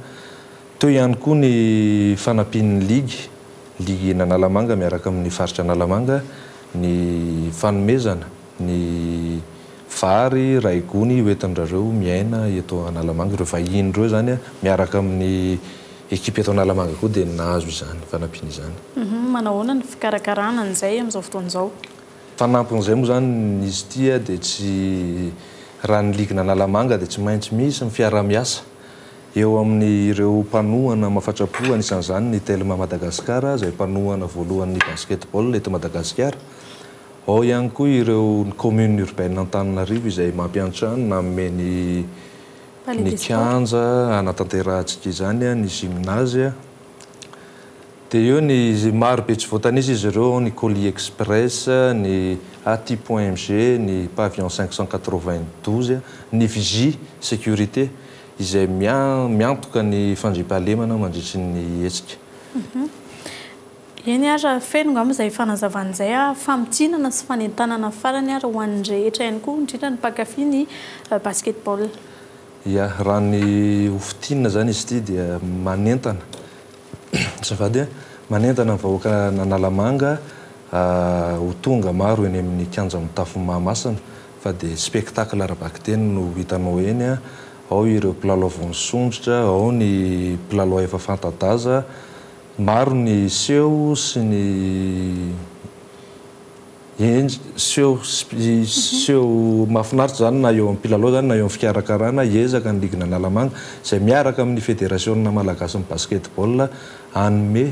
Teo ihany koa ny fanampian'ny ligue Nanalamanga miaraka amin'ny faritra Analamanga ny fanomezana ny vary raigony hoentin'ireo miaina eto Analamanga ireo vahiny ireo zany miaraka amin'ny ekipa eto Analamanga koa dia nahazo izany fanampiana izany. Manahoana ny fikarakarana an'izay amin'izao fotoan'izao? Fanampin'izay moa zany izy ity dia tsy raha ny Ligue Nanalamanga dia tsy maintsy misy ny fiara-miasa eo amin'ny ireo mpanohana mafatrapo anisan'izany ny Telma Madagasikara izay mpanohana voalohan'ny basketball eto Madagasikara. Ao ihany koa ireo commune urbaine Antananarivo izay mampiantrano na nomeny ny kianja anatanterantsika izany ny gymnase. Dia eo ny maro be tsy voatanisa izy ireo ny Colis Express, ny AT.MG, ny Pavillon 592, ny Vigie sécurité izay miantoka ny fandriampahalemana mandritry ny hetsika. Eny ara feno ngamba izay fanazavan'izay famitsinana sy fanentanana farany ho an'ny rehetra ihany koa indrindra ny mpakafy ny basketball. ia raha ny ofitinina zany izy ity dia manentana safady manentana ny vahoaka nanalamanga ho tonga maro eny amin'ny kianja mitafo mahamasina fa dia spectacle arabaky teny no hitanao eny ao ireo mpilalao vonisondrotra ao ny mpilalao efa fantadaza maro ny seho sy ny seho mahafinaritra zany na eo amin'ny mpilalao zany na eo amin'ny fikarakarana ezaka ny ligina nalamanga izay miaraka amin'ny fédérationna malagasy ny basketball anome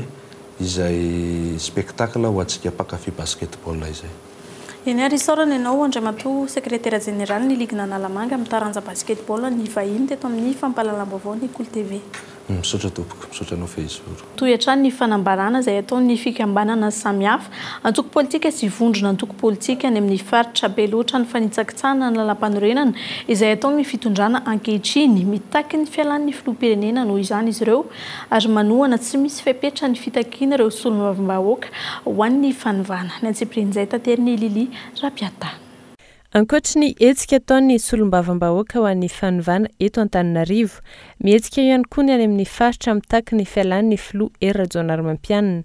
izay spectacle ho antsika mpakafy basketball izay. Eny ary isaorana ianao Andriamatoa secrétaire général ny ligina nalamanga mitaranja basketball ny vahiny teto amin'ny fampahalalam-baovao ny Kolo TV. Misaotra tompoko, misaotra anao fehizoro. Toetrany ny fanambarana izay ataony fikambanana samihafa antoko politika sy vondrona antoko politika any amin'ny faritra beloatra ny fanitsakitsana ny lalam-panorenana izay ataony fitondrana ankehitriny mitaky ny fialan'ny filoham-pirenena noho izany izy ireo ary manohana tsy misy fepetra ny fitakiana ireo solombavam-bahoaka ho an'ny fanovana. Ny antsipirin'izay tateriny Lili Rapiata. Ankoatra ny hetsika ataony solombavam-bahoaka ho an'ny fanovana eto Antananarivo, mihetsika ihany koa ny any amin'ny faritra mitaky ny fialan'ny filoha Rajaonarimampianina.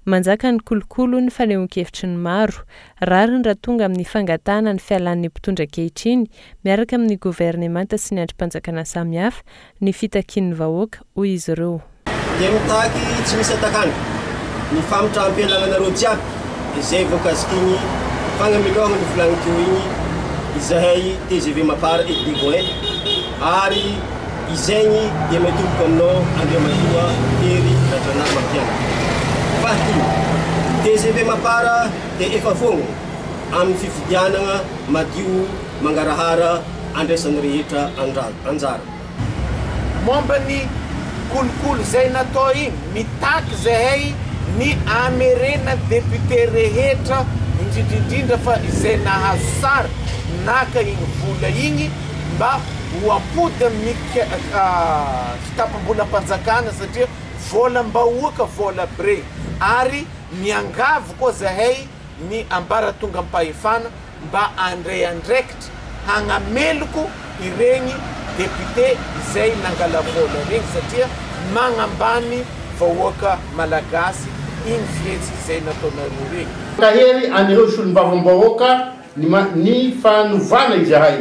Manjaka ny kolokolo ny fanehoan-kevitry ny maro, rariny raha tonga amin'ny fangatahana ny fialan'ny mpitondra ankehitriny miaraka amin'ny governemanta sy ny andrim-panjakana samihafa ny fitakian'ny vahoaka hoy izy ireo. Dia mitaky tsy misy atakana ny famotram-pialananareo jiaby izay voakasiky ny fagnamilohana ny volagny teo igny izahay TGV mapara Edigoe ary izegny dia metoboka aminao Andriamatoa Ery Rajaonarimampianina. Fahatelo, TGV mapara dia efa fogna amin'ny fifidianana madio mangarahara andraisan'ny rehetra anjara. Momba ny kolokolo zay natao igny mitaky zahay ny amerena député rehetra indrindrindrindra fa izay nahazo sara naka igny vola igny mba ho ampody amin'ny fitapam-bolam-panjakana satria volam-bahoaka vola bre ary miangavo koa zahay ny ambaratonga am-pahefana mba andray andraikitra hagnameloko iregny député izay nangala vola regny satria magnambany vahoaka malagasy iny fihetsika izay nataonareo regny. Kahery anireo solombavam-bahoaka ny fanovana izahay.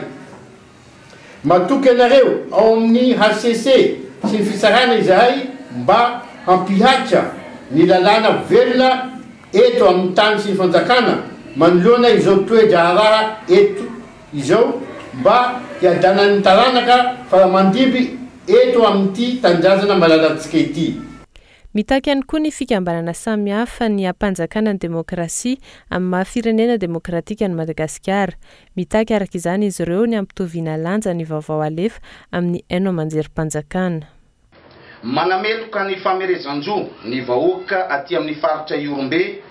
Matoky anareo ao amin'ny HCC sy ny fisarana izahay mba hampihatra ny lalàna velona eto amin'ny tany sy ny fanjakana manoloana izao toe-draharaha eto izao mba hiadanan'ny taranaka faramandiby eto amin'ity tanindrazana malalantsika ity. Mitaky ihany koa ny fikambanana samihafa ny ampanjakana ny demokrasia amin'ny mahafirenena demokratika ny Madagasikara. Mitaky araka izany izy ireo ny ampitoviana lanja ny vaovao alefa amin'ny haino amanjerim-panjakana. Manameloka ny famerezan-jo ny vahoaka aty amin'ny faritra Iorombe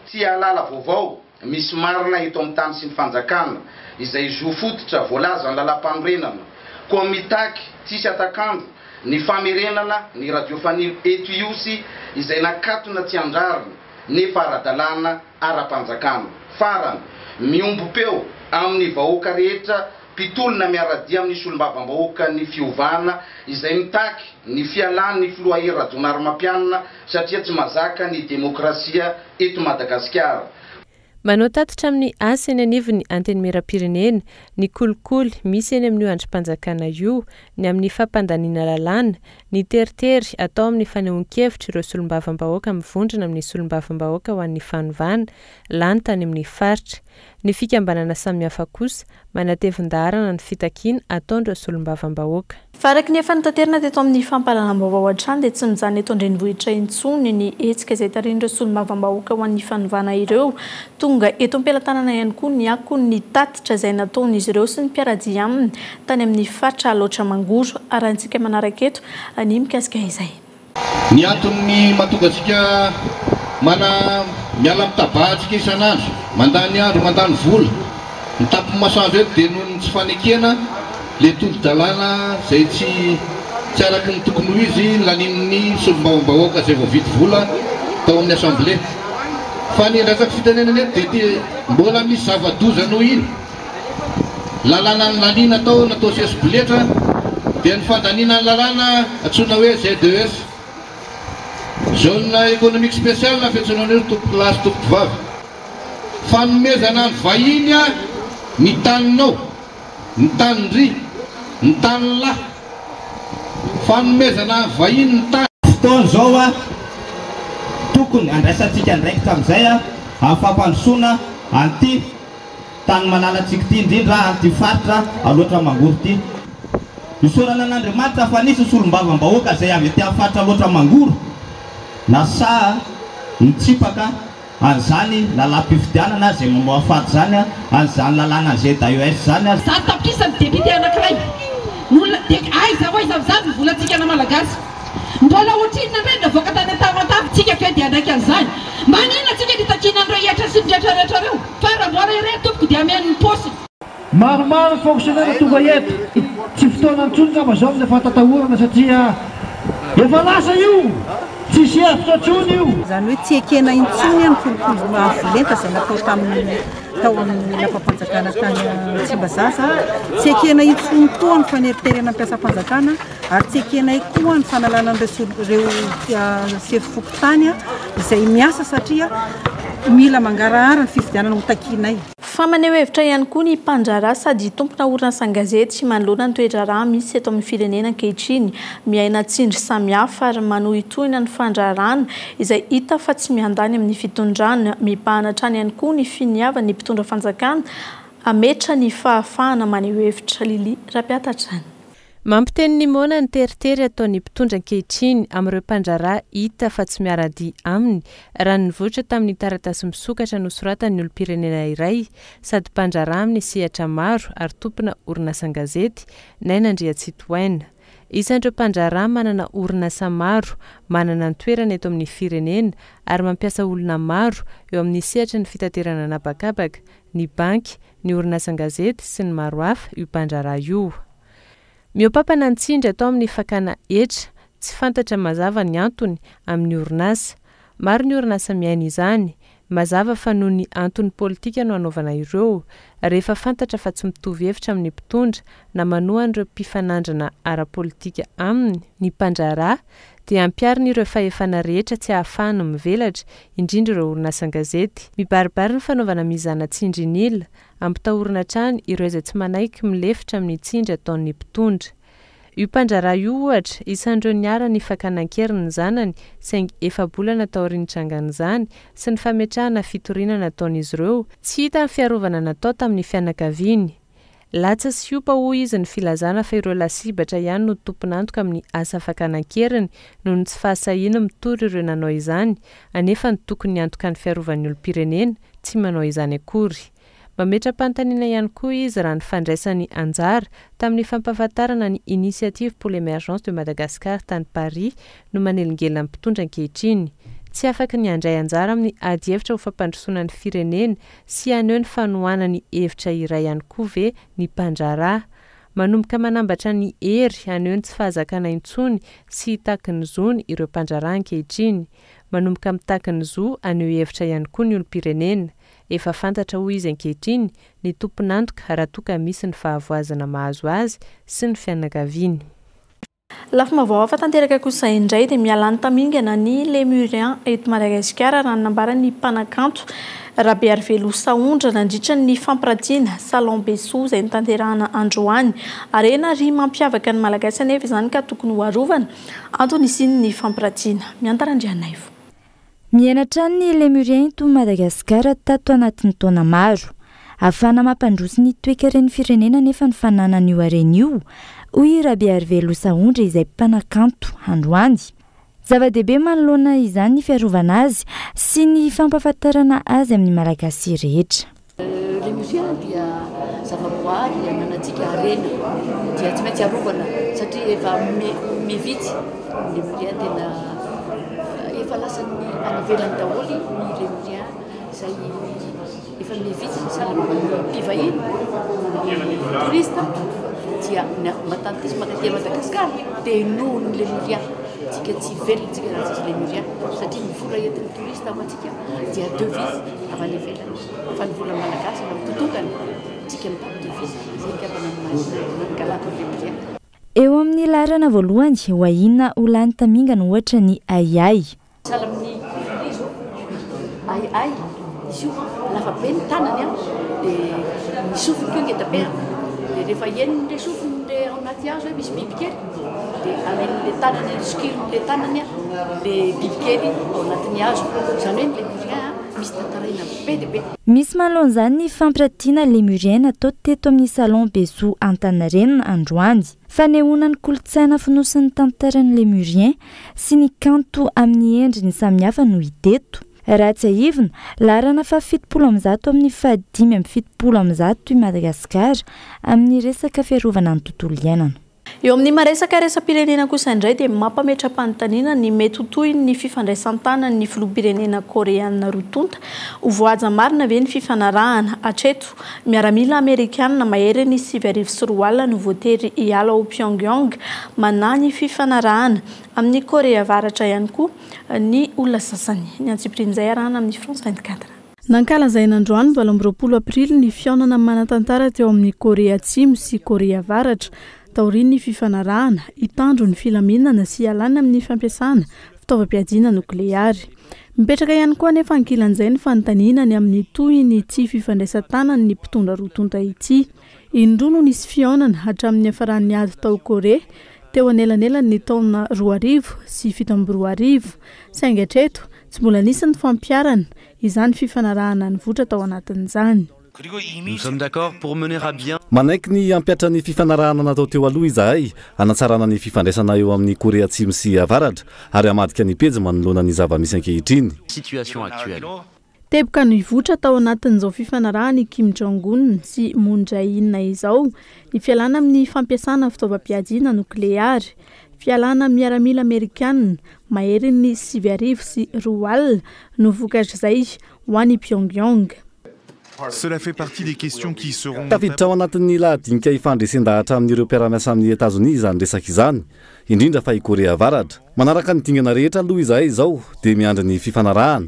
tsy alala vaovao misy marina eto amin'ny tany sy ny fanjakana izay zo fototra voalaza ny lalam-panorenana koa mitaky tsisy atakandro ny famerenana ny radiofania eto iosy izay nakatona tsy andrarina nefa ara-dalàna ara-panjakana. Farany miombom-peo amin'ny vahoaka rehetra pitolona miaradia amin'ny solombavam-bahoaka ny fiovana izay mitaky ny fialan'ny filoha Ery Rajaonarimampianina satria tsy mazaka ny demokrasia eto Madagasikara. Manao tatitra amin'ny asa eny anivon'ny antenimieram-pirenena ny kolikoly misy eny amin'ny andrim-panjakana io ny amin'ny fampandaniana lalàna ny teritery atao amin'ny fanehoan-kevitra ireo solombavam-bahoaka mivondrona amin'ny solombavam-bahoaka ho an'ny fanovana lany tany amin'ny faritra. Ny fikambanana samihafa kosa manatevin-darana ny fitakiana ataon'ireo solombavam-bahoaka. Faraky ny efa nitaterina teto amin'ny fampahalalam-baovao hatrany dia tsy mijanona eto an-drenivohitra intsony ny hetsika izay tarihin'ireo solombavam-bahoaka ho an'ny fanovana ireo. Tonga eto am-pelantanana ihany koa ny ako ny tatitra izay nataon'izy ireo sy ny mpiaradia aminy tany amin'ny faritra aloatra mangoro arantsika manaraka eto ny mikasika izay. Ny antony mahatonga antsika miala mitabahatsika isan'andro mandany andro mandany vola ny tapo masoandro eto dia noho ny tsy fanekena le tolo-dalàna zay tsy araky ny tokony ho izy lanimin'ny solombavam-bahoaka zay vao vity vola tao amin'ny assemblée. Fa ny resaka fitenenana eto dia mbola misy zava-doza noho iny lalàna ny laliana natao sesy boletra dia ny fandanina ny lalàna antsoina hoe Z2S zone économique spéciale na fiantsoana an'io tompolasy tompovavy fanomezana ny vahiny a ny taninao ny tanindry ny tanilahy fanomezana ny vahiny ny tany fotoana zao a tokony andraisantsika ndraikitra amin'izay a afampandrosoana anty tany malalatsika ty indrindra anty faritra aloatra mangory ty isorana an'Andriamanitra fa nisy solom-bavambahoaka zay avy aty amin'ny faritra loatra mangory na sa mitsipaka an'izany lalam-pifidianana zay mamoa faty zany an'izany lalàna Z2S zany a za tapisany député anankiray olona aiza ho aiza am'izany ny volantsika na malagasy mbola ohatrinona mena voaka tany an-tavatavitsika fe dia andraiky an'izany manina tsika nitakina andreo hiatra sy nidretrarehetra reo fa raha mbola ire tompoko dia amen'ny posy maromaro fonctionnaire tonga eto tsy fotoana ntsony ngamba zao amin'y fatatahorana satria efa lasa io tsisy hevitra ntsony io zany hoe tsy ekena intsony any kolokolo mahavolenta zay natao tamin'ny tao amin'ny lafa-panjakana tany Tsimbazaza tsy ekena intsony koa ny faneriterena ampiasam-panjakana ary tsy ekena koa ny fanalana ireo sefofoko-tany izay miasa satria mila mangarahara ny fifidianana ho takinay. Fa maneho hevitra ihany koa ny mpandrara sady tompona orinasa gazety sy manoloana ny toedrarah misy eto amin'ny firenena ankehitriny miaina tsindry samihafa ary manohy tohina ny fandrarana izay hita fa tsy miandany amin'ny fitondrana mipahana hatrany ihany koa ny finiavana ny mpitondra fanjakana ametra ny fahafahana maneho hevitra Lili Rapiatrany. Mampiteny ny mona ny teritery ataon'ny mpitondra ankehitriny amin'ireo mpandrara hita fa tsy miarady aminy raha nivoatra tamin'ny taratasy misokatra nosoratan'ny olom-pirenena iray sady mpandrara amin'ny sehatra maro ary tompona orinasa gazety Nainandria Citoyenne. Isan'ireo mpandrara manana orinasa maro, manana ny toerana eto amin'ny firenena ary mampiasa olona maro eo amin'ny sehatra ny fitaterana anabakabaka, ny banky, ny orinasa gazety sy ny maro hafa io mpandrara io. Miopapana ny tsindry atao amin'ny fakana etra, tsy fantatra mazava ny antony amin'ny orinasa. Maro ny orinasa miaina izany, mazava fa noho ny antony politika no anaovana ireo, rehefa fantatra fa tsy mitovy hevitra amin'ny mpitondra na manohan'ireo mpifanandrana ara-politika aminy ny mpandrara dia ampiarina ireo fahefana rehetra tsy ahafahana mivelatra, indrindra ireo orinasa gazety. Mibaribary ny fanaovana mizana tsindry nila, ampitahorina hatrany ireo izay tsy manaiky milefitra amin'ny tsindry ataon'ny mpitondra. Io mpandrara io ohatra, isan'ireo niara ny fakanan-kery ny zanany saingy efa bolana tao aorian-trangany izany sy ny fametrahana fitorinana ataon'izy ireo, tsy hita ny fiarovana natao tamin'ny fianakaviany. Latsa sy iopa hoy izy ny filazana fa ireo lasibatra ihany no tompon'antoka amin'ny asa fakanan-keriny noho ny tsy fahasahiana mitory ireo nanao izany, anefa ny tokony antoka ny fiarovan'ny olom-pirenena tsy manao izany akory. Mametra-panontaniana ihany koa izy raha ny fandraisany anjara tamin'ny fampahafantarana ny Initiative pour l'émergence de Madagascar tany Paris no manelingelina mpitondra ankehitriny. Tsy afaka ny andray anjara amin'ny ady hevitra ho fampandrosoana ny firenena sy aneho ny fanohana ny hevitra iray ihany koa ve ny mpandrara. Manomboka manambatra ny hery aneho ny tsy fahazakana intsony sy hitaky ny zony ireo mpandrara ankehitriny. Manomboka mitaky ny zo aneho hevitra ihany koa ny olom-pirenena. Efa fantatra ho izy ankehitriny ny tompon'antoka raha toka misy ny fahavoazana mahazo azy sy ny fianakaviany. Lafa Vaovao fa tanteraka kosa indray dia mialany tamingana ny Lemurien eto Madagasikara raha nambarany mpanakanto Rabe Avril saondra nandritra ny fampirantiana salon Beso izay nitanterahana androany arena ry mampiavaka ny malagasy anefa izany ka tokony ho arovana antony isiny ny fampirantiana miantarandrianaivo. Mianatra ny Lemurien to Madagasikara tato anatin'ny taona maro. Afana mampandroso ny toekareny firenena nefa ny fananana io harena io, hoy Rabe Avril saondra izay mpanakanto androany. Zava-dehibe manoloana izany ny fiarovana azy sy ny fampahafantarana azy amin'ny malagasy rehetra. Lemurien dia zavaboary ananantsika harena dia tsy maintsy arovana satria efa mivitsy Lemurien tena efa lasany anivelany daholo ny Lemurien izay efa mivitsy ny mpivahiny turista dia matantisy makaty Madagasikara dia noho ny Lemurien tsika tsy velona tsika raha tsisy Lemurien satria ny vola entin'ny turista ho antsika dia devise avy any ivelany fa ny vola malagasy na mitotokana tsika mitady devise izay nikapana ny galako Lemurien. Eo amin'ny larana voalohany ho ahina ho lany tamingana ohatra ny aiay ai izy io lafa be ny tanany dia ny sofiny keo ngeda-be dia rehefa eniny le sofiny le ao anaty azo hoe misy bibikely dia alain'le tanany skilin'le tanany le bibikely ao anatin'ny azo izany hoe lemurien misy tantaraina be dia be. Misy manoloan'izany ny fampiratiana lemurien natao teto amin'ny salon Bezo Antaninarenina androany. Fanehoana ny kolontsaina fonosin'ny tantaran'ny lemurien sy ny kanto amin'ny endriny samihafa no hita eto. Raha tsy ahivina, larana fa 700 amin'ny 570 i Madagasikara amin'ny resaka fiarovana ny tontolo iainana. Eo amin'ny maresaka resam-pirenena kosa indray dia mampametra-panontaniana ny mety ho toy ny fifandraisan-tanana ny filoham-pirenena koreana roa tonta ho voaja marina ve ny fifanarahana hatreto miaramila amerikanina mahery ny 7 no voatery hiala ao Pyongyang manany fifanarahana amin'ny Korea Avaratra ihany koa ny olona sasany. Ny antsipirin'izay arahana amin'ny France 24. Nankalazaina androany 20 Avril ny fihaonana manatantara teo amin'ny Korea Atsimo sy Korea Avaratra. Taorian'ny fifanarahana, hitandro ny filaminana sy ialana amin'ny fampiasana fitaovam-piadiana nokleary. Mipetraka ihany koa nefa ankilan'izay ny fanontaniana amin'ny toy ny tsy fifandraisan-tanana ny mpitondra roa tonta ity. Indroa no nisy fihaonana hatramin'ny hafaran'ny ady tao Korea teo anelanelan'ny taona 2000 sy 2010 saingy hatreto tsy mbola nisy ny fampiarana izany fifanarahana nivoatra tao anatin'izany. Nous sommes d'accord pour mener à bien. Manaiky ny ampiatra ny fifanarahana natao teo aloha izahay hanatsarana ny fifandraisana eo amin'ny Korea Atsimo sy Avaratra ary hamadika ny pejy manoloana ny zava-misy ankehitriny. Situation actuelle. Teboka no hivoatra tao anatin'izao fifanarahana Kim Jong-un sy Moon Jae-in izao ny fialana amin'ny fampiasana fitaovam-piadiana nokleary, fialana miaramila Amerikanina mahery ny 7 sy 2 no vokatra izay ho an'ny Pyongyang. Cela fait partie des questions qui seront... Tafiditra ao anatin'ny lahadinika ifandresendahatra amin'ireo mpiara-miasa amin'ny États-Unis izany resaka izany, indrindra fa i Korea Avaratra. Manaraka ny dingana rehetra aloha izahay izao dia miandry ny fifanarahana.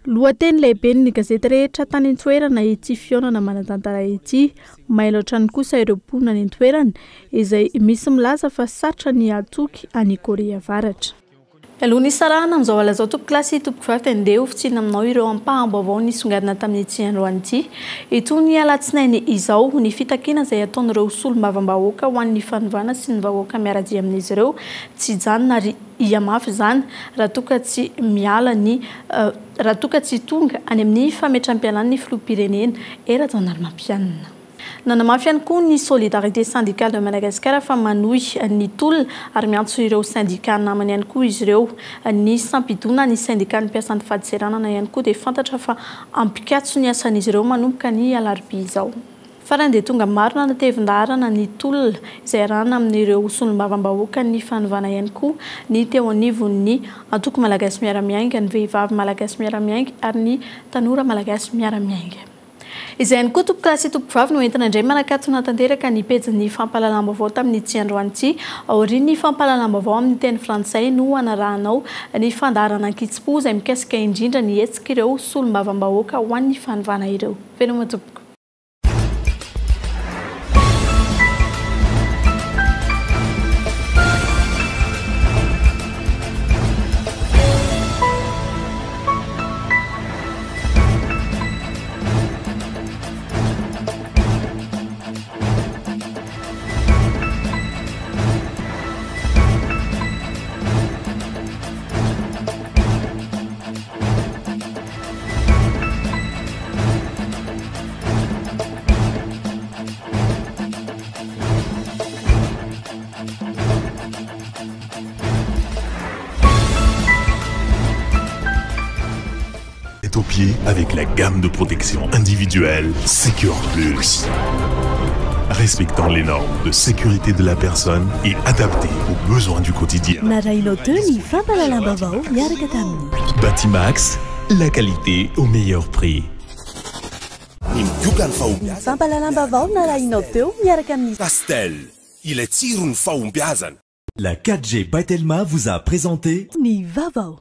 Lohateny lehibe ny gazety rehetra tany an-toerana ity fihaonana manatantara ity, mailatra ny kosa ireo mponina any an-toerana izay misy milaza fa sarotra ny atoky any Korea Avaratra. Alohan'ny sarahana amin'izao alazao tompoko klasy tompoko vavy andeha ofitsina aminao ireo ampaham-baovao nisongadina tamin'ny ity androany ity. Itony alatsinainy izao ny fitakiana izay ataon'ireo solombavam-bahoaka ho an'ny fanovana sy ny vahoaka miaradia amin'izy ireo tsy janona ary iamafy izany raha toka tsy miala ny raha toka tsy tonga any amin'ny fametram-pialan'ny filoham-pirenena era-taonaromampianina. Nanamafy ihany koa ny solidarité syndicale de Madagascar fa manohy ny tolona ary miantso ireo syndicat namany ihany koa izy ireo ny sampidona ny syndicat ny mpiasan'ny fahadiseranana ihany koa dia fantatra fa ampikatso ny asan'izy ireo manomboka ny alarobia izao. Farany dia tonga maro nanatevin-daharana ny tolona izay arahana amin'ireo solombavam-bahoaka ny fanovana ihany koa ny teo anivon'ny antoko malagasy miara-miainga, ny vehivavy malagasy miara-miainga ary ny tanora malagasy miara-miainga. Izay ihany koa tompoko klasy tompoko vavy no entina indray manakatona tanteraka ny pejin'ny fampahalalam-baovao tamin'ny ity androany ity. Aorian'ny fampahalalam-baovao amin'ny teny frantsay no anarahanao ny fandaharana ankitsipo izay mikasika indrindra ny hetsika ireo solombavam-bahoaka ho an'ny fanovana ireo. Veloma tompoko. Au pied avec la gamme de protection individuelle Secure Plus. Respectant les normes de sécurité de la personne et adapté aux besoins du quotidien. Batimax, la qualité au meilleur prix. Pastel, il est tiré une faumbiazan. La 4G by Telma vous a présenté Vaovao.